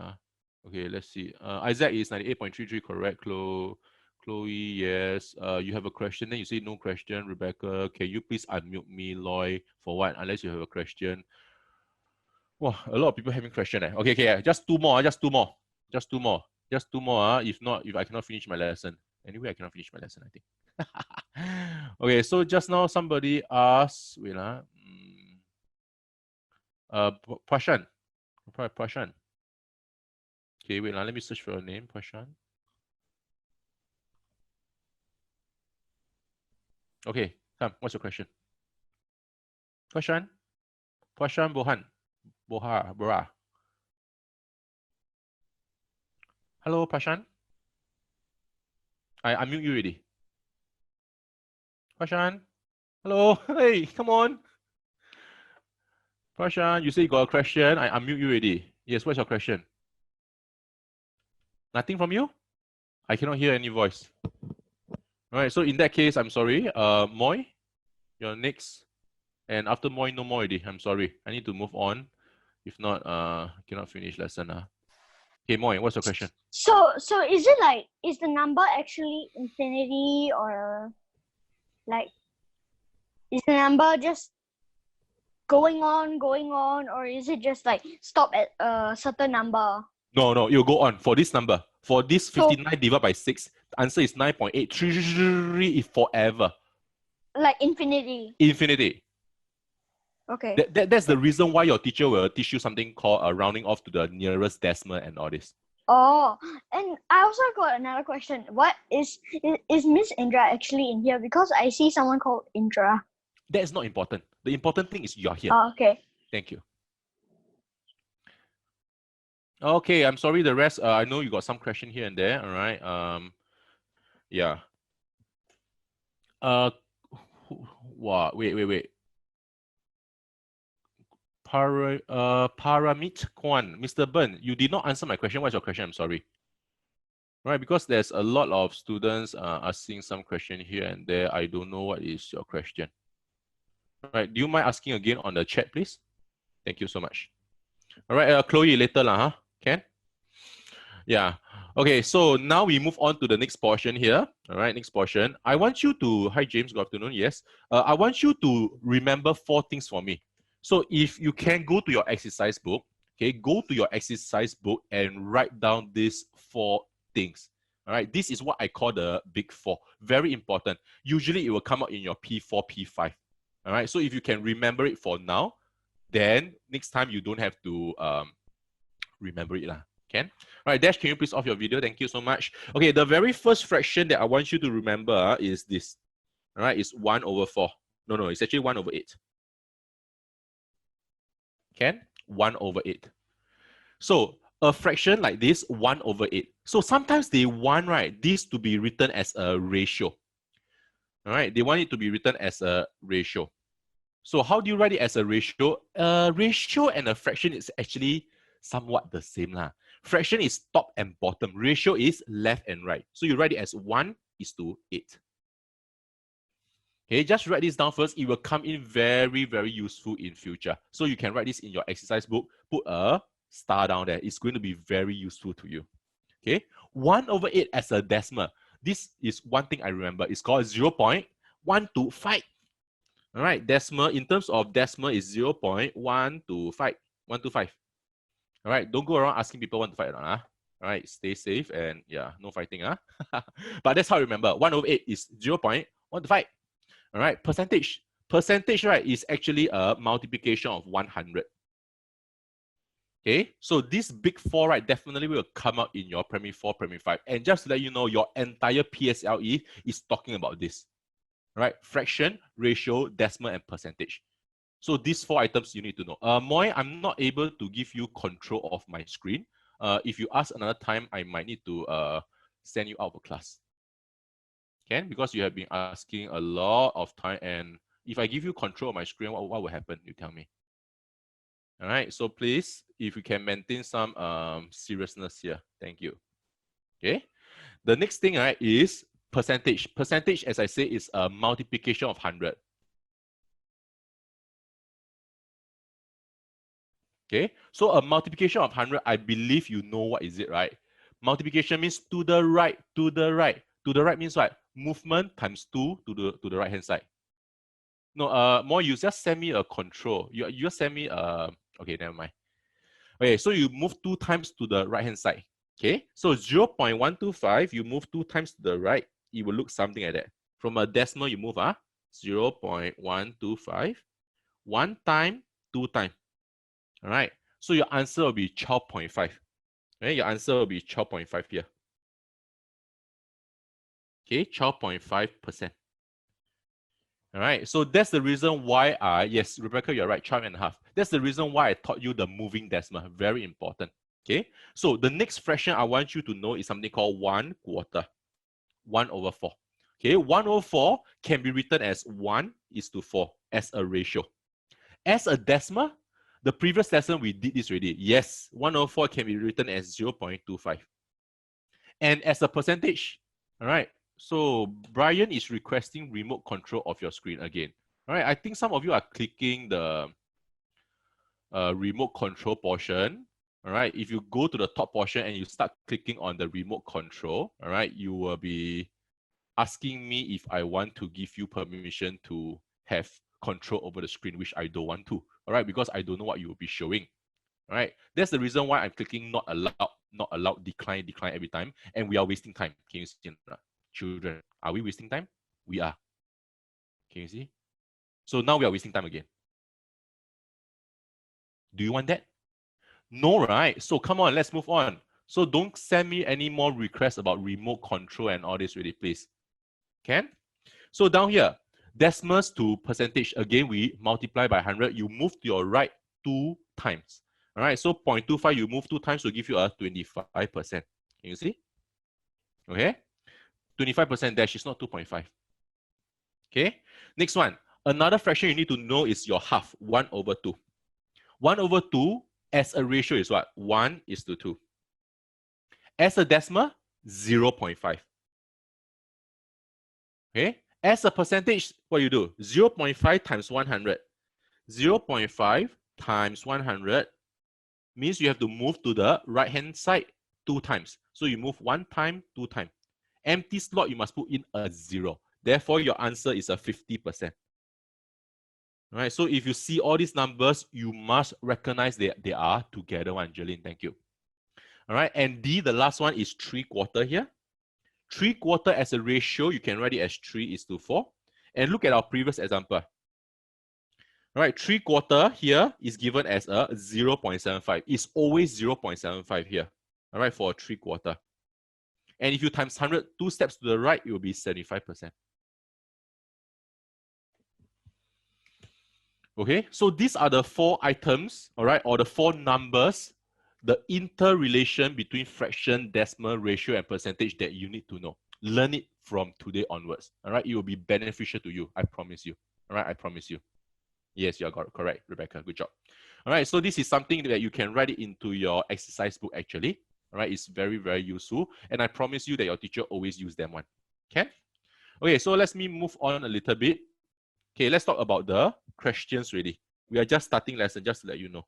Okay, let's see. Isaac is 98.33 correct. Chloe, yes. You have a question, then you say no question. Rebecca, can you please unmute me? Loy, for what? Unless you have a question. Wow, a lot of people having question. Okay, yeah. Just two more. If not, if I cannot finish my lesson. Anyway, I cannot finish my lesson, I think. Okay, so just now somebody asked, wait. Prashan. Okay, wait, let me search for your name, Prashan. Okay, come, what's your question? Prashan Boha. Hello, Prashan. I unmute you already. Prashan. Hello. Hey, come on. Prashan, you say you got a question. I unmute you already. Yes, what's your question? Nothing from you? I cannot hear any voice. All right, so in that case, I'm sorry. Moy, you're next. And after Moy, no more already. I'm sorry. I need to move on. If not, cannot finish lesson. Okay, Moy, what's your question? So is it like, is the number actually infinity, or like, is the number just going on, or is it just like stop at a certain number? No, you'll go on. For this number, for this 59 divided by 6, the answer is 9.833 is forever. Like infinity. Infinity. Okay. That's the reason why your teacher will teach you something called rounding off to the nearest decimal and all this. Oh, and I also got another question. What is Miss Indra actually in here? Because I see someone called Indra. That is not important. The important thing is you're here. Oh, okay. Thank you. Okay, I'm sorry. The rest, I know you got some question here and there. All right. Yeah. Wow. Wait. Paramit Kwan, Mr. Burn, you did not answer my question. What's your question? I'm sorry. Right, because there's a lot of students asking some question here and there. I don't know what is your question. Right, do you mind asking again on the chat, please? Thank you so much. All right, Chloe, later lah, huh? Can? Yeah. Okay, so now we move on to the next portion here. All right, next portion. I want you to, hi James, good afternoon. Yes. I want you to remember 4 things for me. So if you can go to your exercise book, okay, go to your exercise book and write down these 4 things. All right, this is what I call the big 4. Very important. Usually it will come out in your P4, P5. All right, so if you can remember it for now, then next time you don't have to remember it lah. Can? All right, Dash, can you please off your video? Thank you so much. Okay, the very first fraction that I want you to remember is this. All right, it's 1/4. No, it's actually 1/8. Can? 1/8. So a fraction like this, 1/8. So sometimes they want, right, this to be written as a ratio. All right, they want it to be written as a ratio. So how do you write it as a ratio? A ratio and a fraction is actually somewhat the same lah. Fraction is top and bottom. Ratio is left and right. So you write it as 1:8. Okay, just write this down first. It will come in very, very useful in future. So you can write this in your exercise book. Put a star down there. It's going to be very useful to you. Okay, 1/8 as a decimal. This is one thing I remember. It's called 0.125. All right, decimal, in terms of decimal, is 0.125. 125. All right, don't go around asking people want to fight or not. All right, stay safe and yeah, no fighting. But that's how I remember. 1/8 is 0.125. All right, percentage. Percentage, right, is actually a multiplication of 100. Okay, so this big 4, right, definitely will come out in your primary 4, primary 5. And just to let you know, your entire PSLE is talking about this. All right, fraction, ratio, decimal, and percentage. So these 4 items you need to know. Moy, I'm not able to give you control of my screen. If you ask another time, I might need to send you out of class. Okay, because you have been asking a lot of time, and if I give you control of my screen, what will happen? You tell me. All right, so please, if you can maintain some seriousness here, thank you. Okay, the next thing, right, is percentage. Percentage, as I say, is a multiplication of 100. Okay, so a multiplication of 100, I believe you know what is it, right? Multiplication means to the right, to the right. To the right means what? Movement times 2 to the right hand side. No, more you just send me a control. You just send me okay, never mind. Okay, so you move 2 times to the right hand side. Okay, so 0.125, you move 2 times to the right, it will look something like that. From a decimal, you move 0.125, 1 time, 2 times. All right, so your answer will be 12.5. Okay, your answer will be 12.5 here. Okay, 12.5%. All right, so that's the reason why yes, Rebecca, you're right, 12.5. That's the reason why I taught you the moving decimal. Very important. Okay, so the next fraction I want you to know is something called 1/4. 1/4. Okay, 1/4 can be written as 1:4 as a ratio. As a decimal, the previous lesson we did this already. Yes, 1/4 can be written as 0.25. And as a percentage, all right, so Brian is requesting remote control of your screen again. All right, I think some of you are clicking the remote control portion. All right, if you go to the top portion and you start clicking on the remote control, all right, you will be asking me if I want to give you permission to have control over the screen, which I don't want to. All right, because I don't know what you will be showing. All right, that's the reason why I'm clicking not allowed, decline every time, and we are wasting time. Can you see? Children, are we wasting time? We are. Can you see? So now we are wasting time again. Do you want that? No, right? So come on, let's move on. So don't send me any more requests about remote control and all this really, please. Can? So down here, decimals to percentage. Again, we multiply by 100. You move to your right 2 times. All All right, so 0.25, you move 2 times will give you a 25%. Can you see? Okay, 25% dash is not 2.5. Okay, next one. Another fraction you need to know is your half, 1/2. 1/2 as a ratio is what? 1:2. As a decimal, 0.5. Okay, as a percentage, what you do? 0.5 times 100. 0.5 times 100 means you have to move to the right-hand side 2 times. So you move 1 time, 2 times. Empty slot, you must put in a 0. Therefore, your answer is a 50%. All right, so if you see all these numbers, you must recognize that they are together. Angeline, thank you. All right, and D, the last one is 3/4 here. 3/4 as a ratio, you can write it as 3:4. And look at our previous example. All right, 3/4 here is given as a 0.75. It's always 0.75 here. All right, for a 3/4. And if you times 100, 2 steps to the right, it will be 75%. Okay, so these are the 4 items, all right, or the 4 numbers, the interrelation between fraction, decimal, ratio, and percentage that you need to know. Learn it from today onwards, all right? It will be beneficial to you, I promise you, all right? I promise you. Yes, you are correct, Rebecca, good job. All right, so this is something that you can write it into your exercise book actually, all right? It's very, very useful, and I promise you that your teacher always use them one, okay? Okay, so let me move on a little bit. Okay, let's talk about the questions really. We are just starting lesson, just to let you know.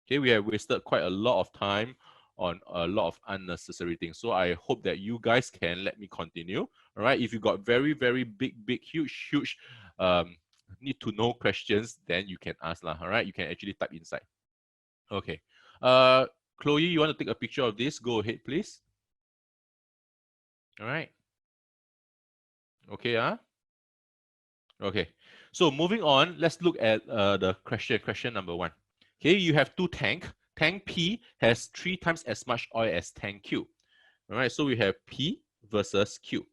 Okay, we have wasted quite a lot of time on a lot of unnecessary things. So I hope that you guys can let me continue. All right, if you got very, very big, huge need to know questions, then you can ask lah. All right, you can actually type inside. Okay, Chloe, you want to take a picture of this? Go ahead, please. All right. Okay, okay. So moving on, let's look at the question number 1. Okay, you have 2 tanks. Tank P has 3 times as much oil as tank Q. All right, so we have P versus Q.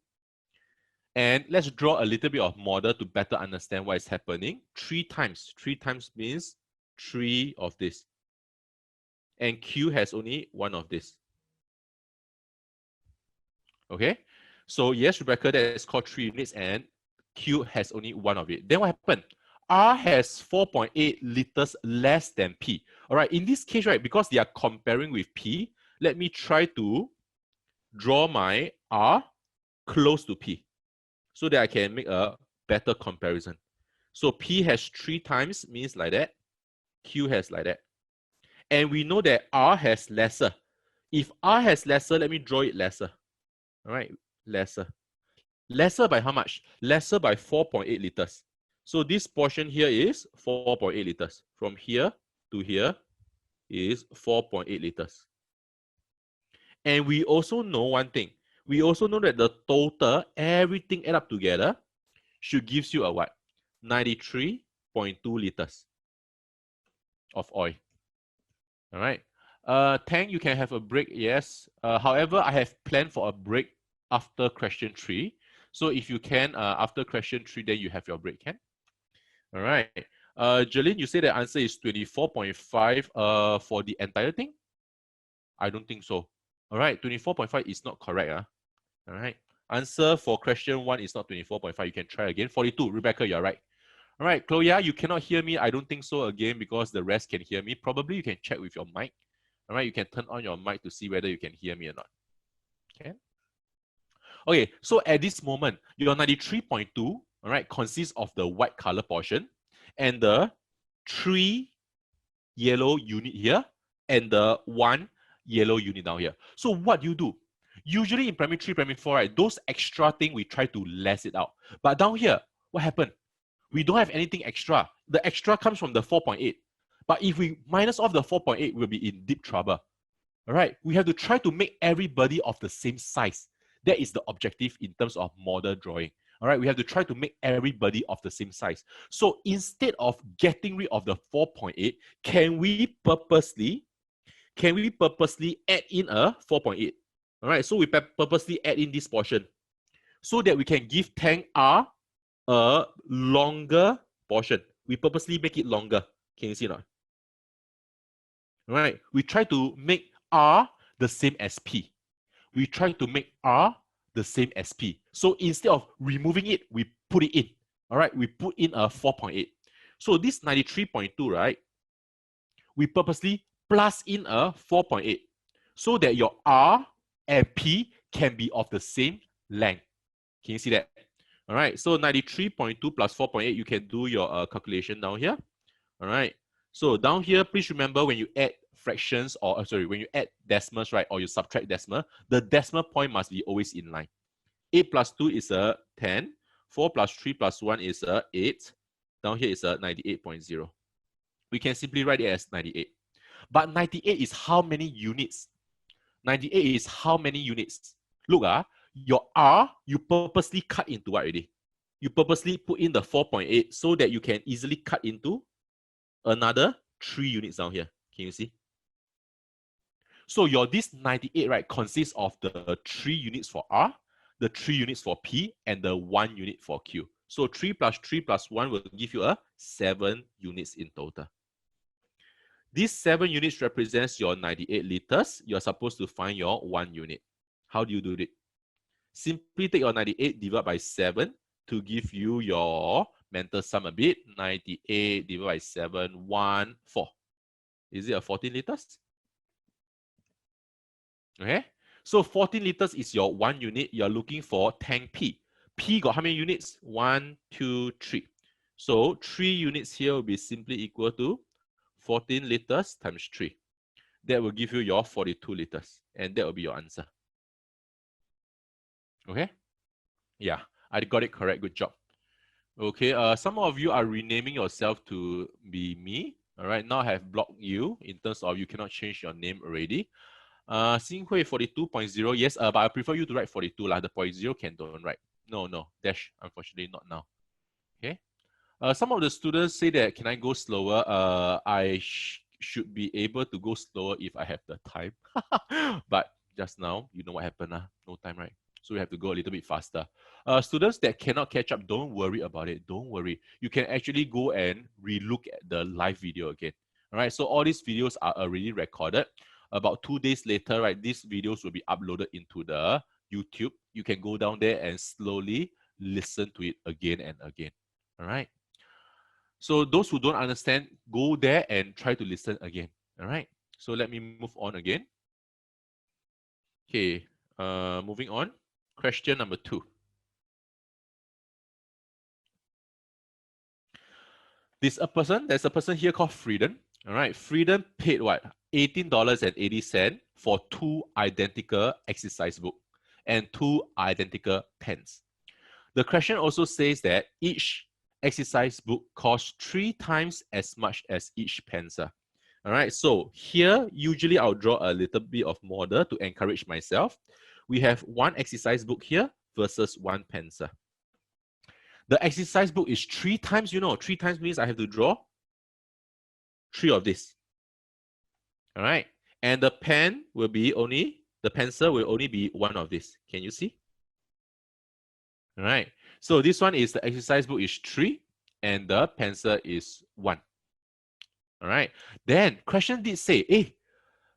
And let's draw a little bit of model to better understand what is happening. 3 times. 3 times means 3 of this. And Q has only 1 of this. Okay, so yes, Rebecca, that is called 3 units and Q has only 1 of it. Then what happened? R has 4.8 liters less than P. All right, in this case, right, because they are comparing with P, let me try to draw my R close to P so that I can make a better comparison. So P has 3 times, means like that. Q has like that. And we know that R has lesser. If R has lesser, let me draw it lesser. All right, lesser. Lesser by how much? Lesser by 4.8 liters. So this portion here is 4.8 liters. From here to here is 4.8 liters. And we also know one thing. We also know that the total, everything add up together, should give you a what? 93.2 liters of oil. All right. Tank, you can have a break, yes. However, I have planned for a break after question 3. So if you can, after question 3, then you have your break, can? All right. Jeline, you say the answer is 24.5 for the entire thing? I don't think so. All right, 24.5 is not correct. All right. Answer for question 1 is not 24.5. You can try again. 42. Rebecca, you're right. All right, Chloe, you cannot hear me. I don't think so again because the rest can hear me. Probably you can check with your mic. All right, you can turn on your mic to see whether you can hear me or not. Okay. Okay, so at this moment, your 93.2, all right, consists of the white color portion and the 3 yellow unit here and the 1 yellow unit down here. So what do you do? Usually in primary 3, primary 4, right, those extra thing we try to less it out. But down here, what happened? We don't have anything extra. The extra comes from the 4.8. But if we minus off the 4.8, we'll be in deep trouble. All right, we have to try to make everybody of the same size. That is the objective in terms of model drawing. All right, we have to try to make everybody of the same size. So instead of getting rid of the 4.8, can we purposely add in a 4.8? All right, so we purposely add in this portion so that we can give tank R a longer portion. We purposely make it longer. Can you see or not? right? We try to make R the same as P. We try to make R the same as P. So instead of removing it, we put it in. All right, we put in a 4.8. So this 93.2, right? We purposely plus in a 4.8 so that your R and P can be of the same length. Can you see that? All right, so 93.2 plus 4.8, you can do your calculation down here. All right, so down here, please remember when you add fractions or when you add decimals, right, or you subtract decimal, the decimal point must be always in line. 8 plus 2 is a 10. 4 plus 3 plus 1 is a 8. Down here is a 98.0. We can simply write it as 98. But 98 is how many units? 98 is how many units? Look, your R, you purposely cut into what already? You purposely put in the 4.8 so that you can easily cut into another 3 units down here. Can you see? So your this 98, right, consists of the 3 units for R, the 3 units for P, and the 1 unit for Q. So 3 plus 3 plus 1 will give you a 7 units in total. These 7 units represents your 98 liters. You're supposed to find your 1 unit. How do you do it? Simply take your 98 divided by 7 to give you your mental sum a bit. 98 divided by 7, 1, 4. Is it a 14 liters? Okay. So 14 liters is your 1 unit. You're looking for tank P. P got how many units? 1, 2, 3. So 3 units here will be simply equal to 14 liters times 3. That will give you your 42 liters. And that will be your answer. Okay? Yeah, I got it correct. Good job. Okay, some of you are renaming yourself to be me. All right, now I have blocked you in terms of you cannot change your name already. Xinghui 42.0, yes, but I prefer you to write 42 lah. The 0.0 don't write. No, dash, unfortunately not now. Okay. Some of the students say that, can I go slower? I should be able to go slower if I have the time. But just now, you know what happened, no time, right? So we have to go a little bit faster. Students that cannot catch up, don't worry about it. Don't worry. You can actually go and relook at the live video again. All right, so all these videos are already recorded. About 2 days later, right, these videos will be uploaded into the YouTube. You can go down there and slowly listen to it again and again. All right. So those who don't understand, go there and try to listen again. All right. So let me move on again. Okay. Moving on. Question number 2. There's a person here called Freedom. All right. Freedom paid what? $18.80 for 2 identical exercise books and 2 identical pens. The question also says that each exercise book costs 3 times as much as each pencil. All right, so here, usually I'll draw a little bit of model to encourage myself. We have 1 exercise book here versus 1 pencil. The exercise book is 3 times, 3 times means I have to draw 3 of this. All right, and the pen will be the pencil will only be 1 of this. Can you see? All right, so this one is the exercise book is 3 and the pencil is 1. All right, then question did say,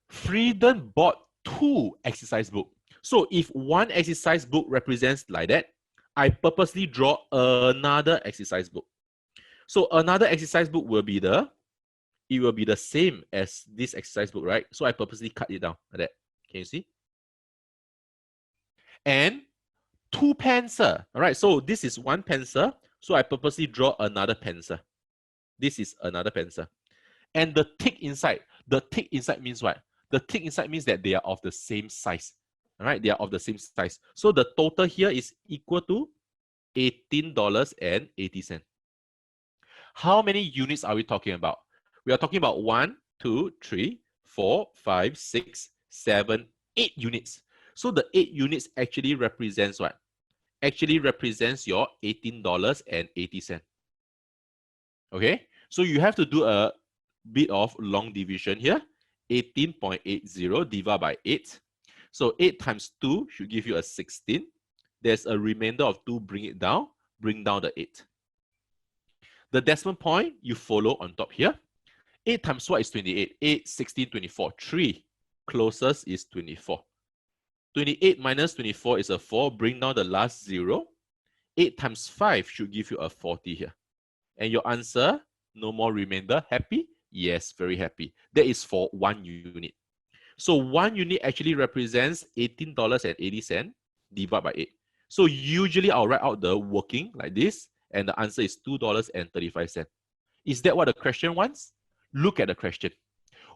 Freedom bought 2 exercise books. So if 1 exercise book represents like that, I purposely draw another exercise book. So another exercise book will be it will be the same as this exercise book, right? So I purposely cut it down like that. Can you see? And 2 pencil. All right, so this is 1 pencil. So I purposely draw another pencil. This is another pencil. And the tick inside means what? The tick inside means that they are of the same size. All right, they are of the same size. So the total here is equal to $18.80. How many units are we talking about? We are talking about 1, 2, 3, 4, 5, 6, 7, 8 units. So the 8 units actually represents what? Actually represents your $18.80. Okay, so you have to do a bit of long division here. 18.80 divided by 8. So 8 times 2 should give you a 16. There's a remainder of 2, bring it down, bring down the 8. The decimal point you follow on top here. 8 times what is 28? 8, 16, 24. 3 closest is 24. 28 minus 24 is a 4. Bring down the last 0. 8 times 5 should give you a 40 here. And your answer, no more remainder. Happy? Yes, very happy. That is for 1 unit. So 1 unit actually represents $18.80 divided by 8. So usually I'll write out the working like this, and the answer is $2.35. Is that what the question wants? Look at the question.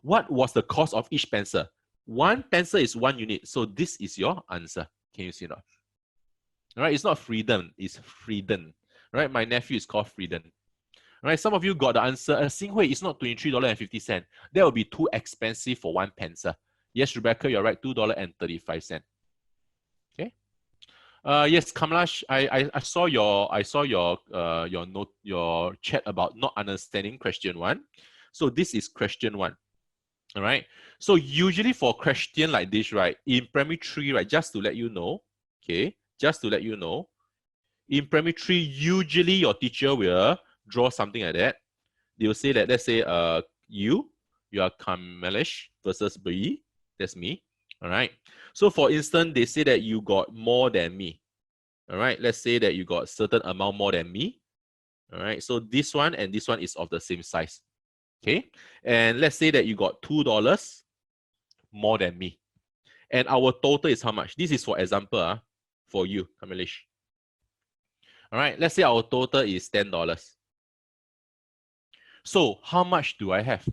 What was the cost of each pencil? 1 pencil is 1 unit. So this is your answer. Can you see that? All right, it's not freedom, it's freedom. All right, my nephew is called freedom. All right, some of you got the answer. Xinghui is not $23.50. That will be too expensive for 1 pencil. Yes, Rebecca, you're right, $2.35. Okay. Yes, Kamalash, I saw your chat about not understanding question 1. So this is question 1. All right. So usually for question like this, right, in primary 3, right, just to let you know, okay, just to let you know, in primary 3, usually your teacher will draw something like that. They will say that, let's say, you are Kamalesh versus B. That's me. All right. So for instance, they say that you got more than me. All right. Let's say that you got certain amount more than me. All right. So this one and this one is of the same size. Okay. And let's say that you got $2 more than me. And our total is how much? This is for example, for you, Kamalesh. All right. Let's say our total is $10. So how much do I have?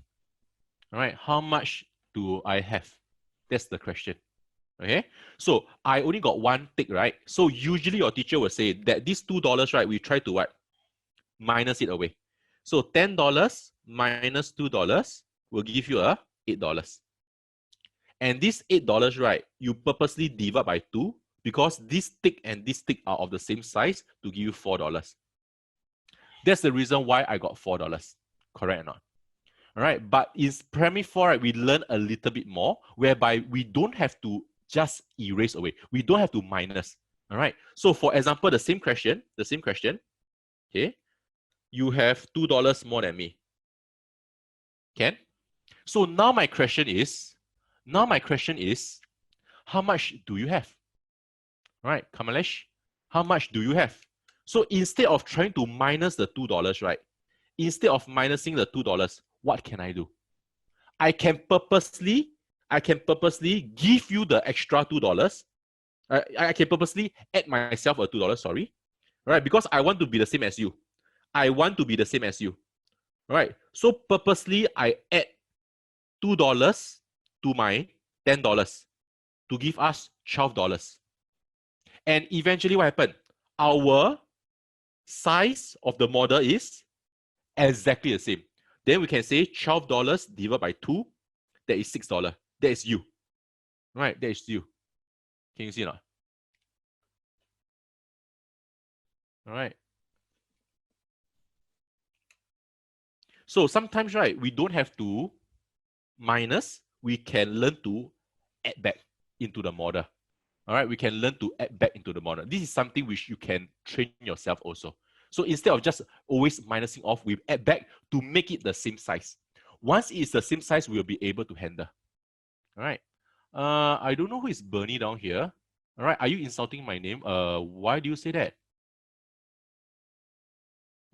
All right. How much do I have? That's the question. Okay. So I only got 1 tick, right? So usually your teacher will say that these $2, right, we try to what? Minus it away. So $10 minus $2 will give you a $8. And this $8, right, you purposely divide by 2 because this tick and this tick are of the same size to give you $4. That's the reason why I got $4. Correct or not? All right, but in primary 4, right, we learn a little bit more, whereby we don't have to just erase away. We don't have to minus. All right. So for example, the same question. Okay, you have $2 more than me. Can? So now my question is, how much do you have? All right, Kamalesh, how much do you have? So instead of trying to minus the $2, right? Instead of minusing the $2, what can I do? I can purposely give you the extra $2. I can purposely add myself a $2, sorry. Right? Because I want to be the same as you. Right? So purposely I add $2 to my $10 to give us $12. And eventually what happened? Our size of the model is exactly the same. Then we can say $12 divided by 2, that is $6. That is you. Right, that is you. Can you see or not? All right. So sometimes, right, we don't have to minus. We can learn to add back into the model. All right, we can learn to add back into the model. This is something which you can train yourself also. So instead of just always minusing off, we add back to make it the same size. Once it's the same size, we'll be able to handle. All right. I don't know who is Bernie down here. All right. Are you insulting my name? Why do you say that?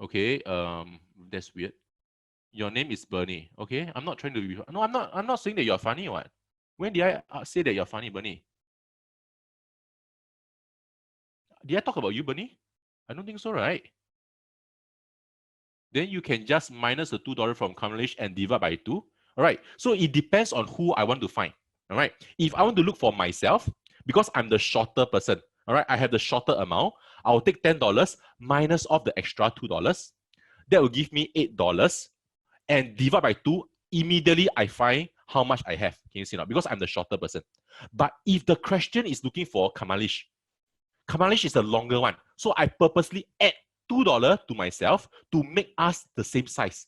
Okay. That's weird. Your name is Bernie. Okay. I'm not trying to be. No, I'm not saying that you're funny. What? When did I say that you're funny, Bernie? Did I talk about you, Bernie? I don't think so, right? Then you can just minus the $2 from Kamalesh and divide by 2. All right. So it depends on who I want to find. All right. If I want to look for myself, because I'm the shorter person, all right, I have the shorter amount, I'll take $10 minus off the extra $2. That will give me $8. And divide by 2, immediately I find how much I have. Can you see now? Because I'm the shorter person. But if the question is looking for Kamalesh is the longer one. So I purposely add $2 to myself to make us the same size.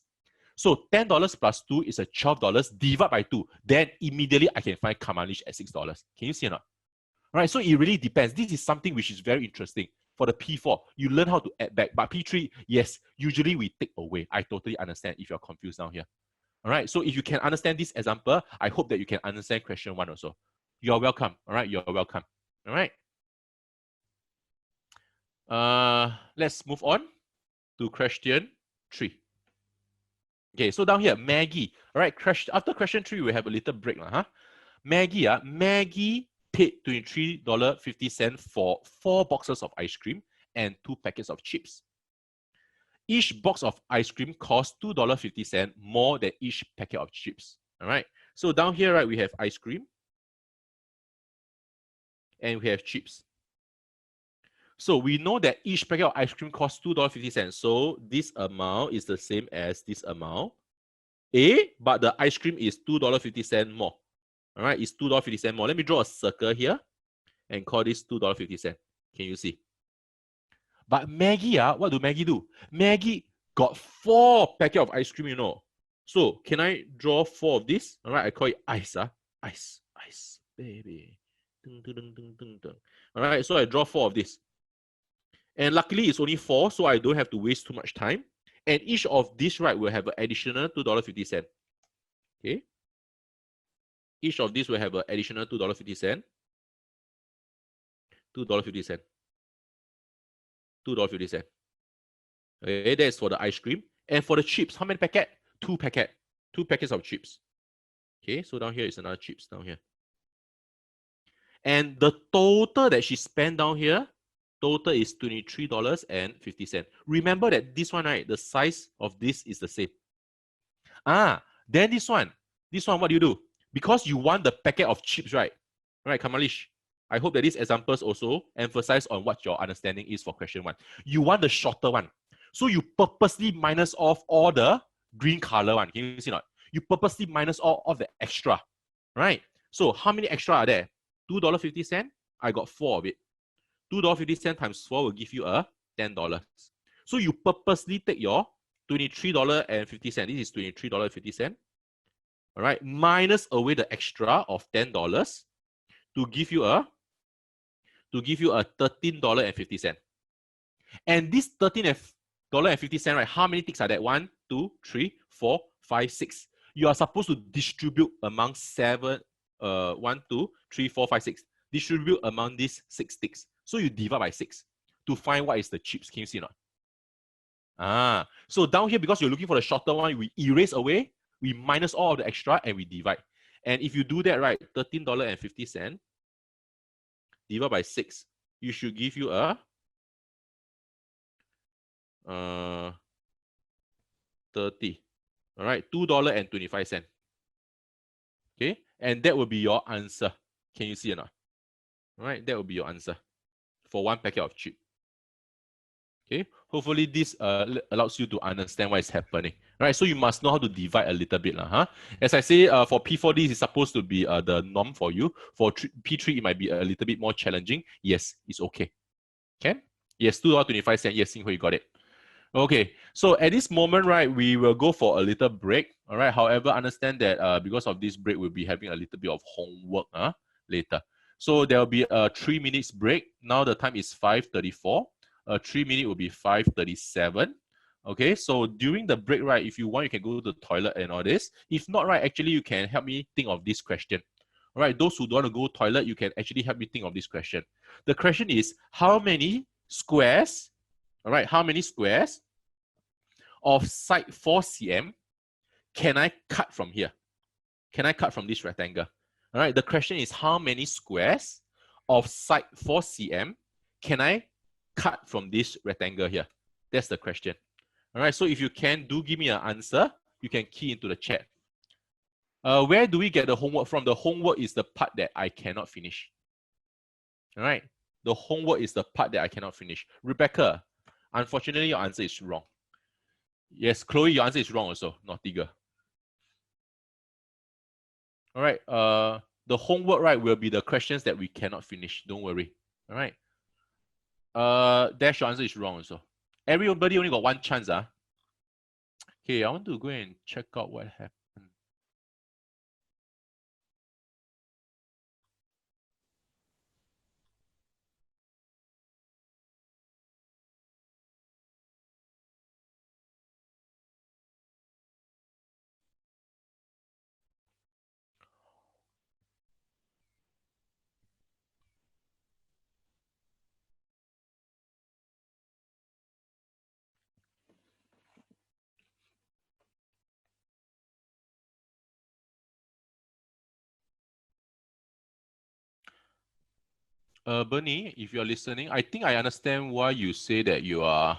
So $10 plus 2 is a $12. Divide by 2. Then immediately I can find Kamalesh at $6. Can you see or not? All right, so it really depends. This is something which is very interesting. For the P4, you learn how to add back. But P3, yes, usually we take away. I totally understand if you're confused down here. All right. So if you can understand this example, I hope that you can understand question 1 also. You're welcome. All right. You're welcome. All right. Let's move on to question 3. Okay, so down here, Maggie. All right, after question 3, we have a little break. Maggie paid $23.50 for 4 boxes of ice cream and 2 packets of chips. Each box of ice cream costs $2.50 more than each packet of chips. All right, so down here, right, we have ice cream and we have chips. So we know that each packet of ice cream costs $2.50. So this amount is the same as this amount. But the ice cream is $2.50 more. All right, it's $2.50 more. Let me draw a circle here and call this $2.50. Can you see? But Maggie, what do Maggie do? Maggie got 4 packets of ice cream, you know. So can I draw 4 of this? All right, I call it ice, ice, baby. Dun, dun, dun, dun, dun, dun. All right, so I draw 4 of this. And luckily it's only 4, so I don't have to waste too much time. And each of these, right, will have an additional $2.50. Okay. Each of these will have an additional $2.50. $2.50. $2.50. Okay, that's for the ice cream. And for the chips, how many packets? 2 packets. 2 packets of chips. Okay, so down here is another chips down here. And the total that she spent down here, total is $23.50. Remember that this one, right, the size of this is the same. Then this one, what do you do? Because you want the packet of chips, right? Right, Kamalish. I hope that these examples also emphasize on what your understanding is for question 1. You want the shorter one. So you purposely minus off all the green color one. Can you see not? You purposely minus all of the extra, right? So how many extra are there? $2.50. I got 4 of it. $2.50 times 4 will give you a $10. So you purposely take your $23.50. This is $23.50. All right, minus away the extra of $10 to give you a $13.50. And this $13.50, right? How many ticks are that? 1, 2, 3, 4, 5, 6. You are supposed to distribute among 1, 2, 3, 4, 5, 6. Distribute among these 6 ticks. So you divide by 6 to find what is the chips. Can you see or not? So down here, because you're looking for the shorter one, we erase away, we minus all of the extra, and we divide. And if you do that, right, $13.50 divided by 6, you should give you a 30. All right, $2.25. Okay, and that will be your answer. Can you see or not? All right, that will be your answer for 1 packet of chip. Okay, hopefully this allows you to understand what is happening. All right, so you must know how to divide a little bit. As I say, for P4, this is supposed to be the norm for you. For P3, it might be a little bit more challenging. Yes, it's okay. Okay? Yes, $2.25. Yes, Xing Hui, you got it. Okay, so at this moment, right, we will go for a little break. All right, however, understand that because of this break, we'll be having a little bit of homework later. So there will be a 3 minutes break. Now the time is 5:34. 3 minutes will be 5:37. Okay, so during the break, right, if you want, you can go to the toilet and all this. If not, right, actually, you can help me think of this question. All right, those who don't want to go toilet, you can actually help me think of this question. The question is, how many squares, all right, how many squares of side 4 cm can I cut from here? Can I cut from this rectangle? All right, the question is, how many squares of side 4 cm can I cut from this rectangle here? That's the question. All right, so if you can, do give me an answer. You can key into the chat. Where do we get the homework from? The homework is the part that I cannot finish. All right, the homework is the part that I cannot finish. Rebecca, unfortunately, your answer is wrong. Yes, Chloe, your answer is wrong also. Naughty girl. All right, the homework, right, will be the questions that we cannot finish. Don't worry. All right. Dash, your answer is wrong also. Everybody only got 1 chance. Okay, I want to go and check out what happened. Bernie, if you're listening, I think I understand why you say that you are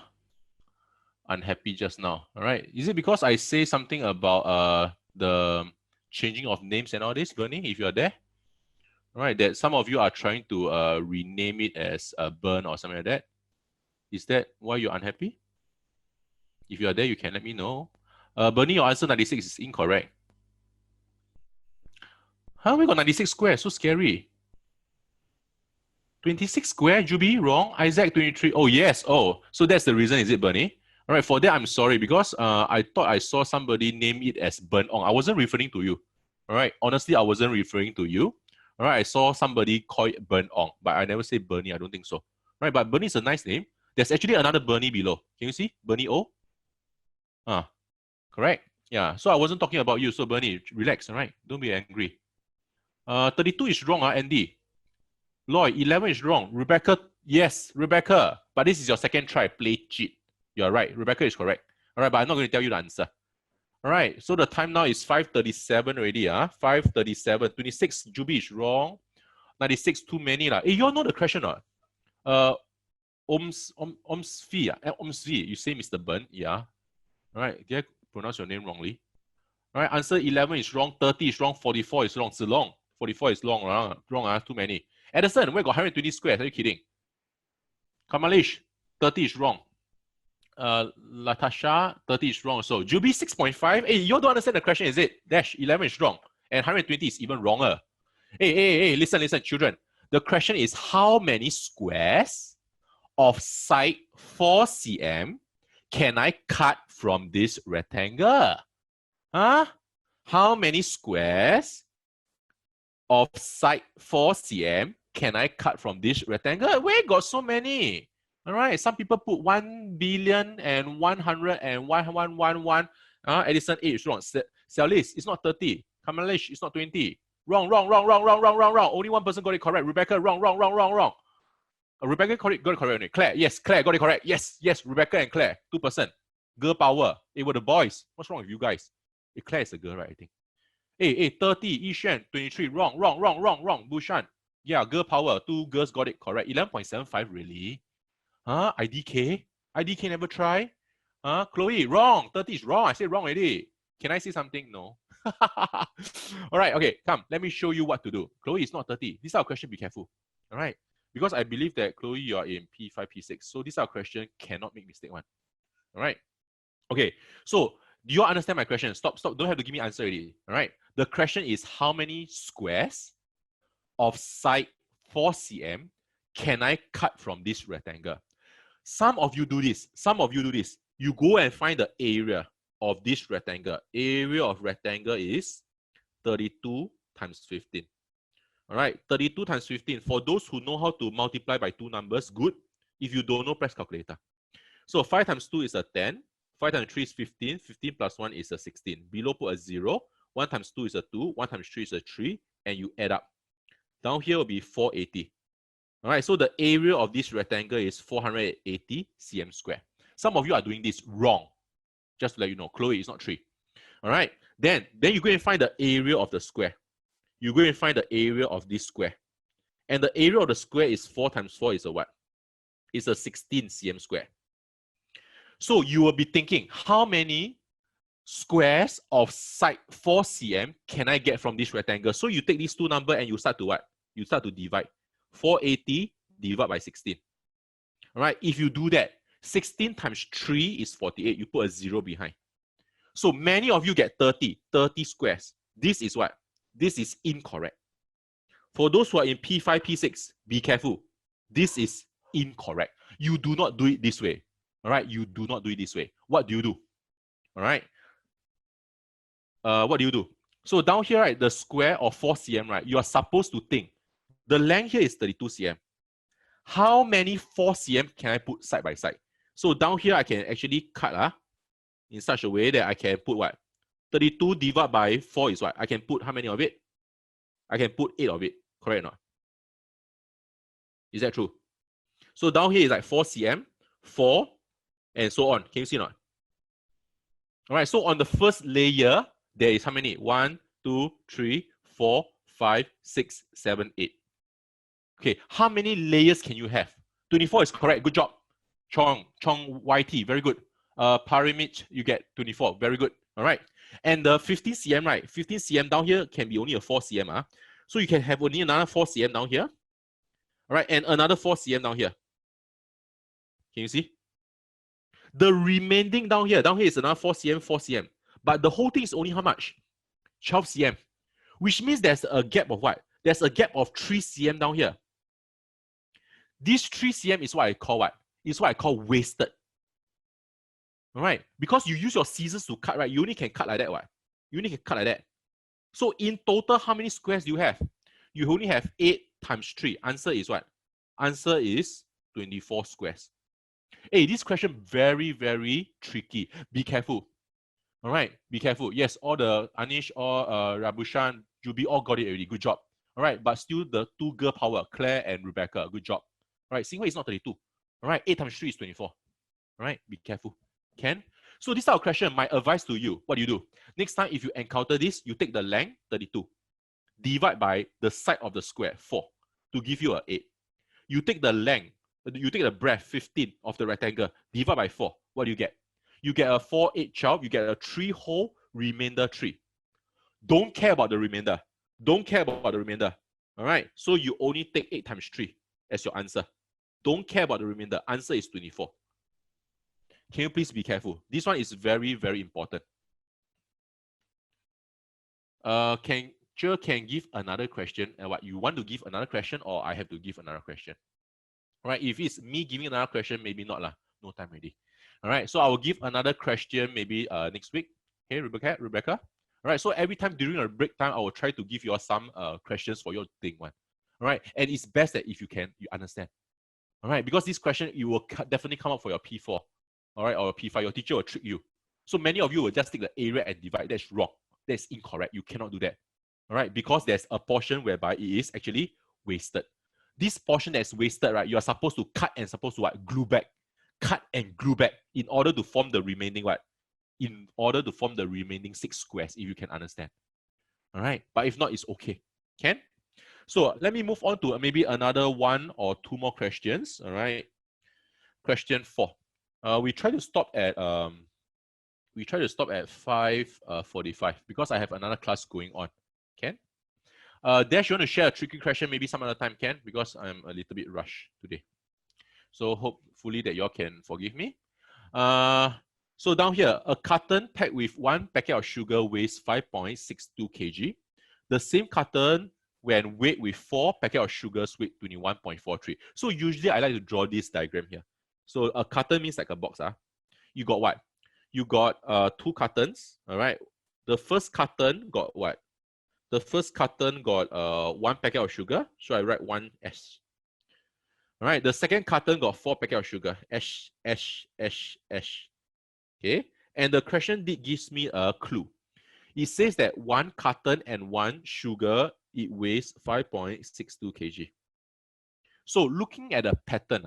unhappy just now. All right. Is it because I say something about the changing of names and all this, Bernie, if you're there? All right, that some of you are trying to rename it as Burn or something like that. Is that why you're unhappy? If you're there, you can let me know. Bernie, your answer 96 is incorrect. Huh? We got 96 squares. So scary. 26 square, Juby, wrong. Isaac, 23. Oh, yes. Oh, so that's the reason, is it, Bernie? All right, for that, I'm sorry because I thought I saw somebody name it as Burn Ong. I wasn't referring to you. All right, honestly, I wasn't referring to you. All right, I saw somebody call it Burn Ong, but I never say Bernie. I don't think so. All right, but Bernie is a nice name. There's actually another Bernie below. Can you see? Bernie O? Correct. Yeah, so I wasn't talking about you. So Bernie, relax, all right? Don't be angry. 32 is wrong, Andy. Lloyd, 11 is wrong. Rebecca, yes, Rebecca. But this is your second try. Play cheat. You're right. Rebecca is correct. All right, but I'm not going to tell you the answer. All right, so the time now is 5:37 already. 5:37. 26, Juby is wrong. 96, too many. Hey, you all know the question or not? Omsvi. Omsvi. You say Mr. Burn. Yeah. All right, did I pronounce your name wrongly? All right, answer 11 is wrong. 30 is wrong. 44 is wrong. Zilong. 44 is long. Wrong. Too many. Edison, where got 120 squares? Are you kidding? Kamalish, 30 is wrong. Latasha, 30 is wrong. So Juby, 6.5. Hey, you don't understand the question, is it? Dash, 11 is wrong. And 120 is even wronger. Hey, listen, children. The question is how many squares of side 4 cm can I cut from this rectangle? Huh? How many squares of side 4 cm can I cut from this rectangle? Where got so many? All right, some people put 1,000,000,000 and 100 and 1111. Edison 8 is wrong. Celis, it's not 30. Kamalesh, it's not 20. Wrong. Only one person got it correct. Rebecca, wrong. Rebecca got it correct. Claire, yes, Claire got it correct. Yes, Rebecca and Claire, 2%. Girl power. It were the boys. What's wrong with you guys? Claire is a girl, right? I think. Hey, 30. Yishan, 23. Wrong. Bushan. Yeah, girl power. 2 girls got it correct. 11.75, really? IDK? IDK never try? Chloe, wrong. 30 is wrong. I said wrong already. Can I say something? No. All right, okay, come. Let me show you what to do. Chloe, it's not 30. This is our question. Be careful. All right. Because I believe that, Chloe, you are in P5, P6. So this is our question. Cannot make mistake one. All right. Okay. So do you understand my question? Stop. Don't have to give me answer already. All right. The question is how many squares of side 4 cm can I cut from this rectangle? Some of you do this. You go and find the area of this rectangle. Area of rectangle is 32 times 15. All right, 32 times 15. For those who know how to multiply by 2 numbers, good. If you don't know, press calculator. So 5 times 2 is a 10. 5 times 3 is 15. 15 plus 1 is a 16. Below put a 0. 1 times 2 is a 2. 1 times 3 is a 3. And you add up. Down here will be 480. All right, so the area of this rectangle is 480 cm square. Some of you are doing this wrong. Just to let you know, Chloe, it's not 3. All right, then you go and find the area of the square. You go and find the area of this square. And the area of the square is 4 times 4 is a what? It's a 16 cm square. So you will be thinking, how many squares of side 4 cm can I get from this rectangle? So you take these 2 numbers and you start to what? You start to divide. 480 divided by 16. All right, if you do that, 16 times 3 is 48. You put a 0 behind. So many of you get 30 squares. This is what? This is incorrect. For those who are in P5, P6, be careful. This is incorrect. You do not do it this way. All right, you do not do it this way. What do you do? All right. What do you do? So down here, right, the square of 4 cm, right, you are supposed to think. The length here is 32 cm. How many 4 cm can I put side by side? So down here, I can actually cut in such a way that I can put what? 32 divided by 4 is what? I can put how many of it? I can put 8 of it. Correct or not? Is that true? So down here is like 4 cm, 4, and so on. Can you see or not? All right, so on the first layer, there is how many? 1, 2, 3, 4, 5, 6, 7, 8. Okay, how many layers can you have? 24 is correct. Good job. Chong YT, very good. Paramich, you get 24. Very good. All right. And the 15 cm, right? 15 cm down here can be only a 4 cm. So you can have only another 4 cm down here. All right. And another 4 cm down here. Can you see? The remaining down here is another 4 cm, 4 cm. But the whole thing is only how much? 12 cm. Which means there's a gap of what? There's a gap of 3 cm down here. This 3 cm is what I call what? Is what I call wasted. All right, because you use your scissors to cut, right? You only can cut like that, what? You only can cut like that. So in total, how many squares do you have? You only have 8 times 3. Answer is what? Answer is 24 squares. Hey, this question very, very tricky. Be careful. All right, be careful. Yes, all the Anish, all Rabushan, Jubi, all got it already. Good job. All right, but still the 2 girl power, Claire and Rebecca. Good job. All right, Xinhui is not 32. All right, 8 times 3 is 24. All right, be careful. Can? So this type of question, my advice to you, what do you do? Next time, if you encounter this, you take the length, 32. Divide by the side of the square, 4, to give you an 8. You take the length, you take the breadth, 15 of the rectangle, divide by 4. What do you get? You get a 4, 8, 12. You get a 3 whole, remainder 3. Don't care about the remainder. Don't care about the remainder. All right? So you only take 8 times 3 as your answer. Don't care about the remainder. Answer is 24. Can you please be careful? This one is very, very important. Can give another question? What you want to give another question, or I have to give another question? All right, if it's me giving another question, maybe not lah. No time already. All right, so I will give another question maybe next week. Okay, Rebecca. All right, so every time during a break time, I will try to give you all some questions for your thing one. All right, and it's best that if you can, you understand. All right, because this question, you will definitely come up for your P4. All right, or P5, your teacher will trick you. So many of you will just take the area and divide. That's wrong. That's incorrect. You cannot do that. All right, because there's a portion whereby it is actually wasted. This portion that's wasted, right, you are supposed to cut and supposed to what? Glue back. Cut and glue back in order to form the remaining what? In order to form the remaining 6 squares, if you can understand. All right, but if not, it's okay. Can? So let me move on to maybe another 1 or 2 more questions. All right. Question 4. We try to stop at 5:45 because I have another class going on. Can? Dash, you want to share a tricky question maybe some other time, can? Because I'm a little bit rushed today. So hopefully that y'all can forgive me. So down here, a carton packed with 1 packet of sugar weighs 5.62 kg. The same carton, when weighed with 4 packets of sugars, weight 21.43. So usually I like to draw this diagram here. So a carton means like a box. You got what? You got 2 cartons. All right. The first carton got what? The first carton got 1 packet of sugar. So I write 1S. All right. The second carton got 4 packets of sugar. S. Okay. And the question gives me a clue. It says that 1 carton and 1 sugar, it weighs 5.62 kg. So looking at the pattern,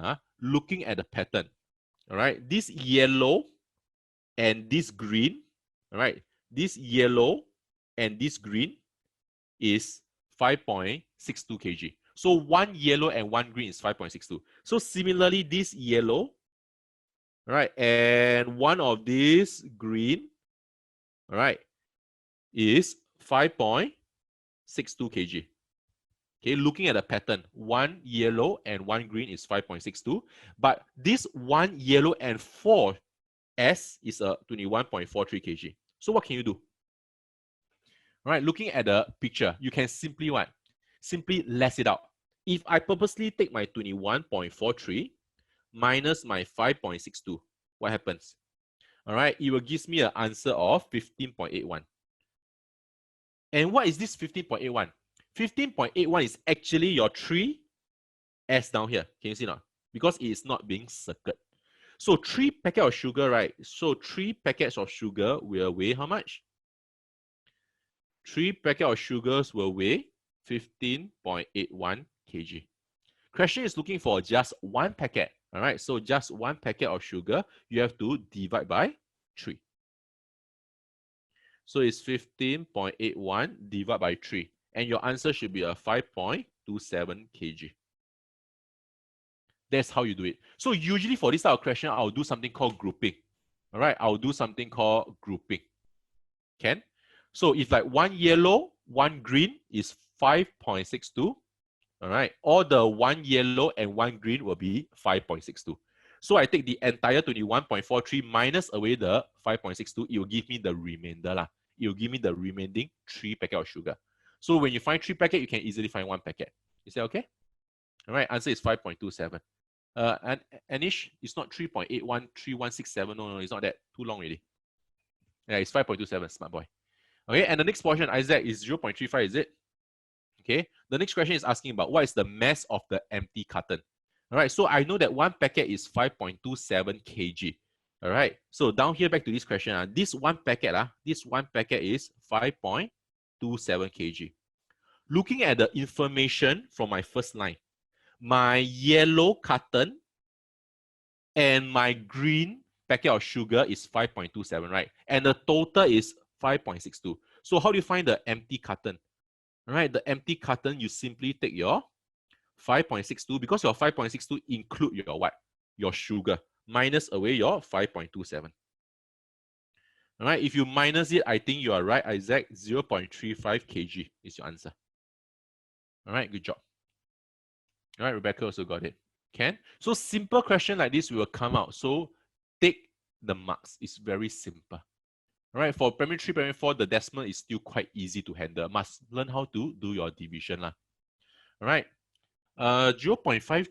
all right, this yellow and this green, all right, this yellow and this green is 5.62 kg. So 1 yellow and 1 green is 5.62. So similarly, this yellow, all right, and one of this green, all right, is 5.62 kg. Okay, looking at the pattern, 1 yellow and 1 green is 5.62, but this 1 yellow and 4 S is a 21.43 kg. So what can you do? All right, looking at the picture, you can simply what? Simply less it out. If I purposely take my 21.43 minus my 5.62, what happens? All right, it will give me an answer of 15.81. And what is this 15.81? 15.81 is actually your 3S down here. Can you see now? Because it is not being circled. So 3 packets of sugar, right? So 3 packets of sugar will weigh how much? 3 packets of sugars will weigh 15.81 kg. Question is looking for just 1 packet. All right, so just 1 packet of sugar, you have to divide by 3. So it's 15.81 divided by 3. And your answer should be a 5.27 kg. That's how you do it. So usually for this type of question, I'll do something called grouping. All right, I'll do something called grouping. Can? So if like one yellow, one green is 5.62. All right, or the one yellow and one green will be 5.62. So I take the entire 21.43 minus away the 5.62, it will give me the remainder lah. It will give me the remaining 3 packet of sugar. So when you find 3 packet, you can easily find 1 packet. Is that okay? All right, answer is 5.27. And Anish, it's not 3.813167. No, it's not that. Too long already. Yeah, it's 5.27. Smart boy. Okay, and the next portion, Isaac, is 0.35, is it? Okay, the next question is asking about what is the mass of the empty carton. All right, so I know that 1 packet is 5.27 kg. All right, so down here, back to this question. This one packet is 5.27 kg. Looking at the information from my first line, my yellow carton and my green packet of sugar is 5.27, right? And the total is 5.62. So how do you find the empty carton? All right, the empty carton, you simply take your 5.62, because your 5.62 include your what? Your sugar, minus away your 5.27. All right, if you minus it, I think you are right, Isaac. 0.35 kg is your answer. All right, good job. All right, Rebecca also got it. Can? So simple question like this will come out. So take the marks. It's very simple. All right, for primary 3, primary 4, the decimal is still quite easy to handle. Must learn how to do your division lah. All right, 0.5,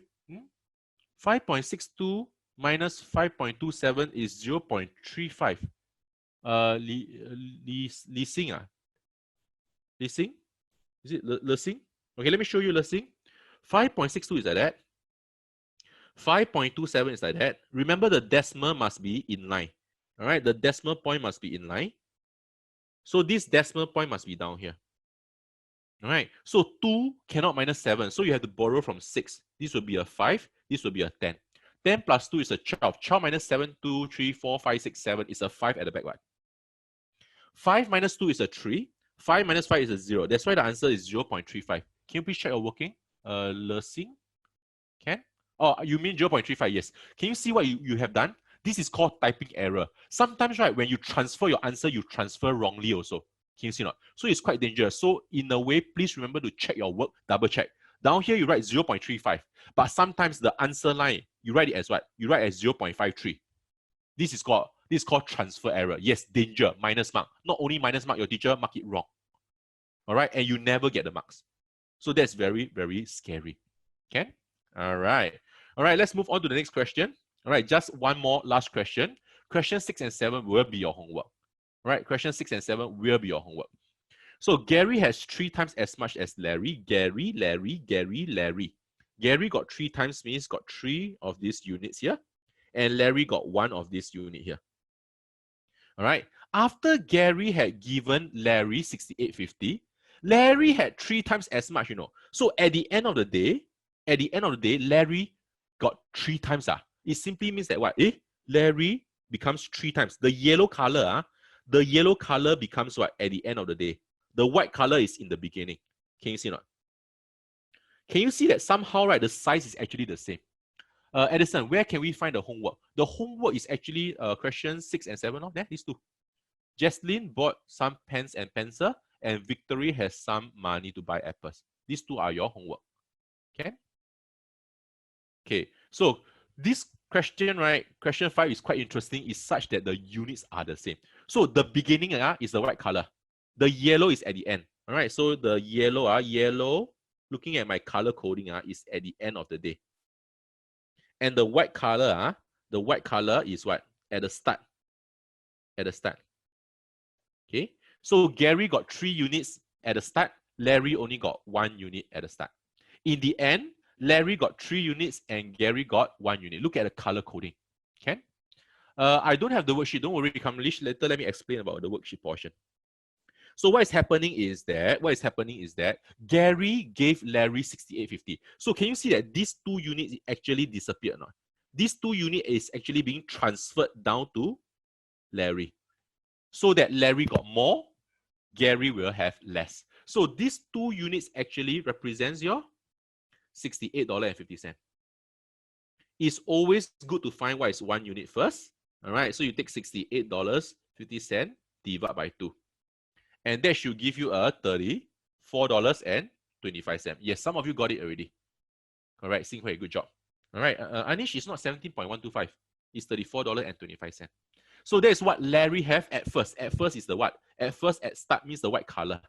5.62 minus 5.27 is 0.35. Li Xing, Li Xing? Is it Le Xing? Okay, let me show you Le Xing. 5.62 is like that. 5.27 is like that. Remember, the decimal must be in line. All right, the decimal point must be in line. So this decimal point must be down here. All right, so 2 cannot minus 7. So you have to borrow from 6. This will be a 5. This will be a 10. 10 plus 2 is a 12. 12 minus 7, 2, 3, 4, 5, 6, 7 is a 5 at the back. Right? 5 minus 2 is a 3. 5 minus 5 is a 0. That's why the answer is 0.35. Can you please check your working? Le Xing? Can? Oh, you mean 0.35? Yes. Can you see what you have done? This is called typing error. Sometimes, right, when you transfer your answer, you transfer wrongly also. Can you see not? So it's quite dangerous. So in a way, please remember to check your work, double check. Down here, you write 0.35. But sometimes the answer line, you write it as what? You write as 0.53. This is called transfer error. Yes, danger, minus mark. Not only minus mark, your teacher mark it wrong. All right, and you never get the marks. So that's very, very scary. Okay? All right. All right, let's move on to the next question. All right, just one more last question. Question 6 and 7 will be your homework. All right, question 6 and 7 will be your homework. So Gary has 3 times as much as Larry. Gary. Gary got 3 times, means got 3 of these units here. And Larry got 1 of this unit here. All right, after Gary had given Larry 68.50, Larry had 3 times as much, you know. So at the end of the day, Larry got 3 times. It simply means that what? Larry becomes 3 times. The yellow color, becomes what at the end of the day? The white color is in the beginning. Can you see or not? Can you see that somehow, right, the size is actually the same? Edison, where can we find the homework? The homework is actually question 6 and 7. There, these 2. Jaslyn bought some pens and pencil, and Victory has some money to buy apples. These 2 are your homework. Okay? Okay, so this question, right, question 5 is quite interesting. It's such that the units are the same. So the beginning is the white color. The yellow is at the end. All right, so the yellow, looking at my color coding, is at the end of the day. And the white color, is what? At the start. At the start. Okay, so Gary got 3 units at the start. Larry only got 1 unit at the start. In the end, Larry got 3 units and Gary got 1 unit. Look at the color coding. Okay? I don't have the worksheet. Don't worry, come later. Let me explain about the worksheet portion. So what is happening is that Gary gave Larry 68.50. So can you see that these 2 units actually disappeared or not? This 2 unit is actually being transferred down to Larry. So that Larry got more, Gary will have less. So these 2 units actually represents your $68.50. it's always good to find what is 1 unit first. All right, so you take $68.50 divide by 2. And that should give you a $34.25. Yes, some of you got it already. All right, Xing Hui, good job. All right, Anish, it's not 17.125. It's $34.25. So that's what Larry have at first. At first is the what? At first, at start means the white color.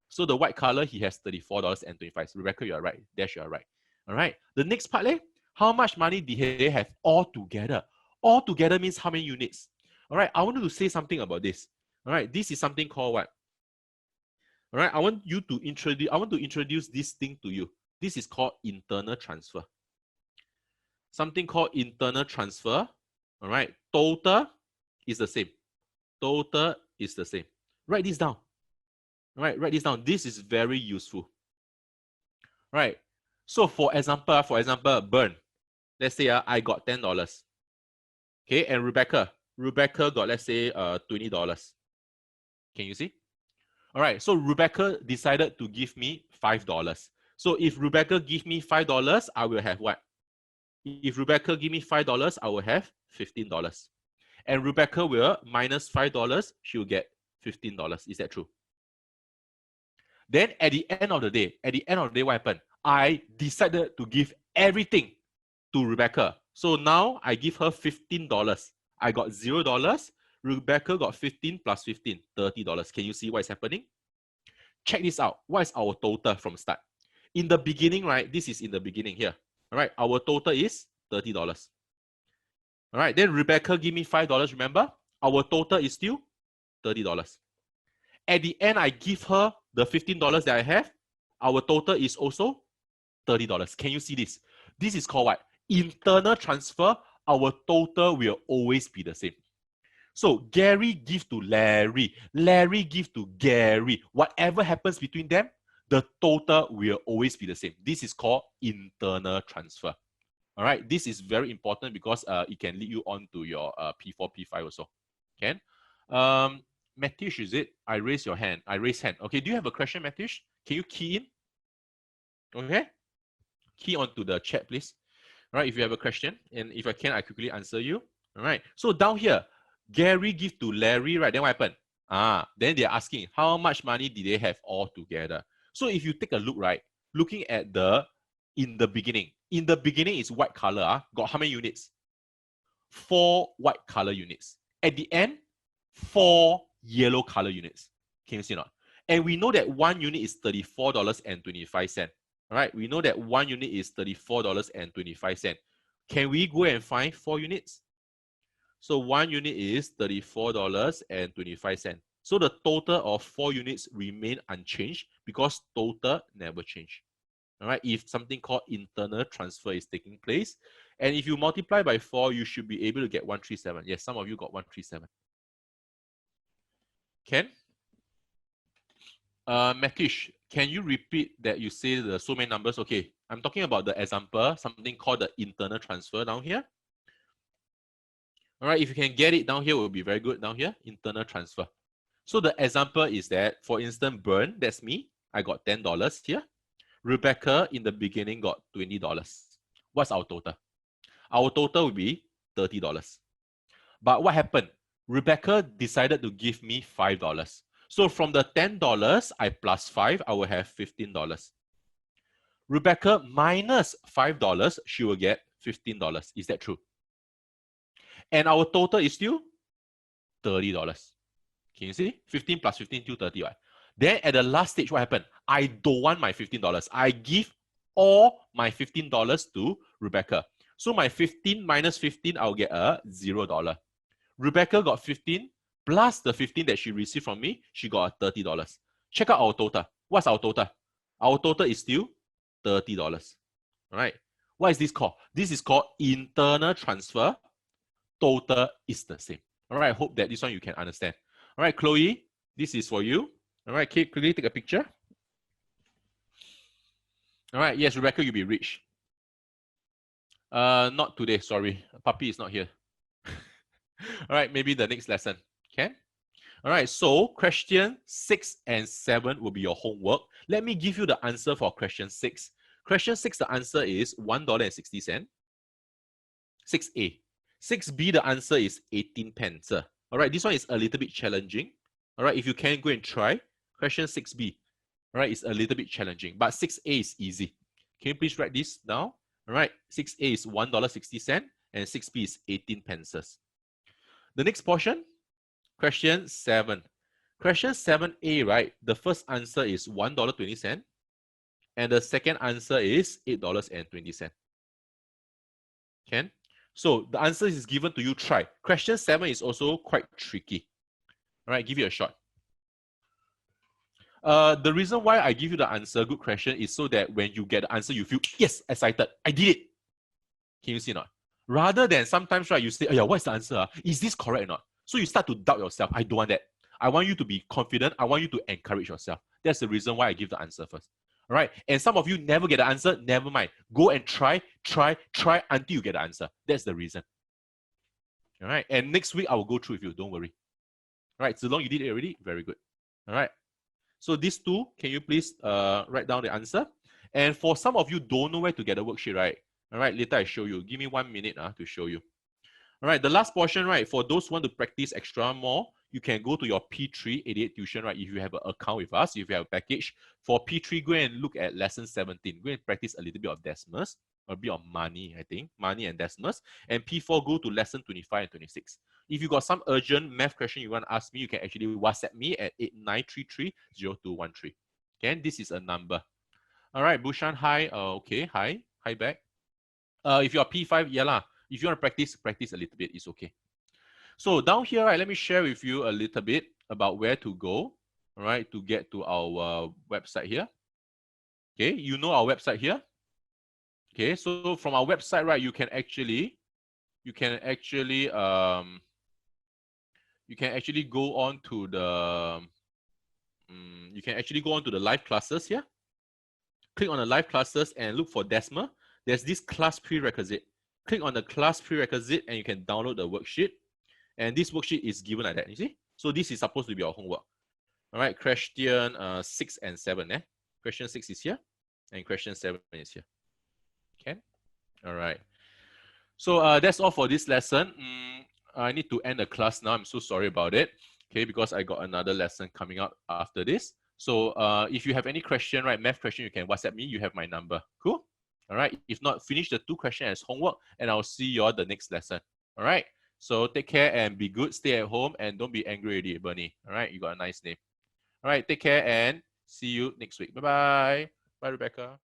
So the white color, he has $34.25. Rebecca, you are right. Dash, you are right. All right. The next part, how much money did they have all together? All together means how many units? All right. I wanted to say something about this. All right. This is something called what? All right. I want to introduce this thing to you. This is called internal transfer. Something called internal transfer. All right. Total is the same. Total is the same. Write this down. All right. Write this down. This is very useful. All right. So for example, Bern, let's say I got $10. Okay, and Rebecca got, let's say, $20. Can you see? All right, so Rebecca decided to give me $5. So if Rebecca give me $5, I will have what? If Rebecca give me $5, I will have $15. And Rebecca will minus $5, she will get $15. Is that true? Then at the end of the day, what happened? I decided to give everything to Rebecca. So now I give her $15. I got $0. Rebecca got 15 plus 15, $30. Can you see what is happening? Check this out. What is our total from start? In the beginning, right? This is in the beginning here. All right. Our total is $30. All right. Then Rebecca give me $5. Remember? Our total is still $30. At the end, I give her the $15 that I have. Our total is also $30. Can you see this? This is called what? Internal transfer. Our total will always be the same. So Gary gives to Larry. Larry gives to Gary. Whatever happens between them, the total will always be the same. This is called internal transfer. All right. This is very important because it can lead you on to your P4, P5 also. Okay. Mathish, is it? I raise your hand. I raise hand. Okay. Do you have a question, Mathish? Can you key in? Okay. Key onto the chat, please. All right. If you have a question, and if I can, I quickly answer you. All right. So down here, Gary give to Larry, right? Then what happened? Then they're asking how much money did they have all together? So if you take a look, right, looking at in the beginning is white color. Got how many units? 4 white color units. At the end, 4 yellow color units. Can you see or not? And we know that 1 unit is $34.25. All right, we know that 1 unit is $34.25. Can we go and find 4 units? So 1 unit is $34.25. So the total of 4 units remain unchanged because total never change. All right, if something called internal transfer is taking place. And if you multiply by 4, you should be able to get 137. Yes, some of you got 137. Ken? Mathish, can you repeat that you say the so many numbers? Okay, I'm talking about the example, something called the internal transfer down here. All right, if you can get it down here, it will be very good down here, internal transfer. So the example is that, for instance, Bern, that's me. I got $10 here. Rebecca in the beginning got $20. What's our total? Our total will be $30. But what happened? Rebecca decided to give me $5. So from the $10, I plus 5, I will have $15. Rebecca minus $5, she will get $15. Is that true? And our total is still $30. Can you see? 15 plus 15 to 30, right? Then at the last stage, what happened? I don't want my $15. I give all my $15 to Rebecca. So my 15 minus 15, I'll get a $0. Rebecca got 15 plus the 15 that she received from me, she got a $30. Check out our total. What's our total? Our total is still $30. All right. What is this called? This is called internal transfer. Total is the same. All right. I hope that this one you can understand. All right, Chloe, this is for you. All right, Kate, quickly take a picture. All right. Yes, Rebecca, you'll be rich. Not today. Sorry, Puppy is not here. All right, maybe the next lesson. Okay. All right. So question 6 and 7 will be your homework. Let me give you the answer for question 6. Question 6, the answer is $1.60. 6A. 6B, the answer is 18 pence. All right, this one is a little bit challenging. All right, if you can, go and try. Question 6B. All right, it's a little bit challenging, but 6A is easy. Can you please write this down? All right, 6A is $1.60 and 6B is 18 pences. The next portion, question 7. Question 7A, right? The first answer is $1.20 and the second answer is $8.20. Can? So the answer is given to you, try. Question 7 is also quite tricky. All right, give it a shot. The reason why I give you the answer, good question, is so that when you get the answer, you feel, yes, excited, I did it. Can you see or not? Rather than sometimes, right, you say, oh yeah, what's the answer? Is this correct or not? So you start to doubt yourself. I don't want that. I want you to be confident. I want you to encourage yourself. That's the reason why I give the answer first. All right. And some of you never get the answer. Never mind. Go and try until you get the answer. That's the reason. All right. And next week, I will go through with you. Don't worry. All right. So long you did it already. Very good. All right. So these two, can you please write down the answer? And for some of you don't know where to get the worksheet, right? All right, later I show you. Give me 1 minute to show you. All right, the last portion, right? For those who want to practice extra more, you can go to your P3 88 tuition, right? If you have an account with us, if you have a package. For P3, go and look at lesson 17. Go and practice a little bit of decimals, a bit of money, I think. Money and decimals. And P4, go to lesson 25 and 26. If you got some urgent math question you want to ask me, you can actually WhatsApp me at 89330213. Okay, this is a number. All right, Bushan, hi. Okay, hi. Hi back. If you're P5, yeah lah. If you want to practice a little bit, it's okay. So down here, right, let me share with you a little bit about where to go, all right, to get to our website here. Okay, you know our website here. Okay, so from our website, right, you can actually go on to the live classes here. Click on the live classes and look for decimal. There's this class prerequisite. Click on the class prerequisite and you can download the worksheet. And this worksheet is given like that, you see? So this is supposed to be our homework. All right, question 6 and 7. Question 6 is here and question 7 is here. Okay, all right. So that's all for this lesson. I need to end the class now. I'm so sorry about it. Okay, because I got another lesson coming up after this. So if you have any question, right, math question, you can WhatsApp me. You have my number. Cool? All right. If not, finish the 2 questions as homework and I'll see you all the next lesson. All right. So take care and be good. Stay at home and don't be angry already, Bernie. All right. You got a nice name. All right. Take care and see you next week. Bye-bye. Bye, Rebecca.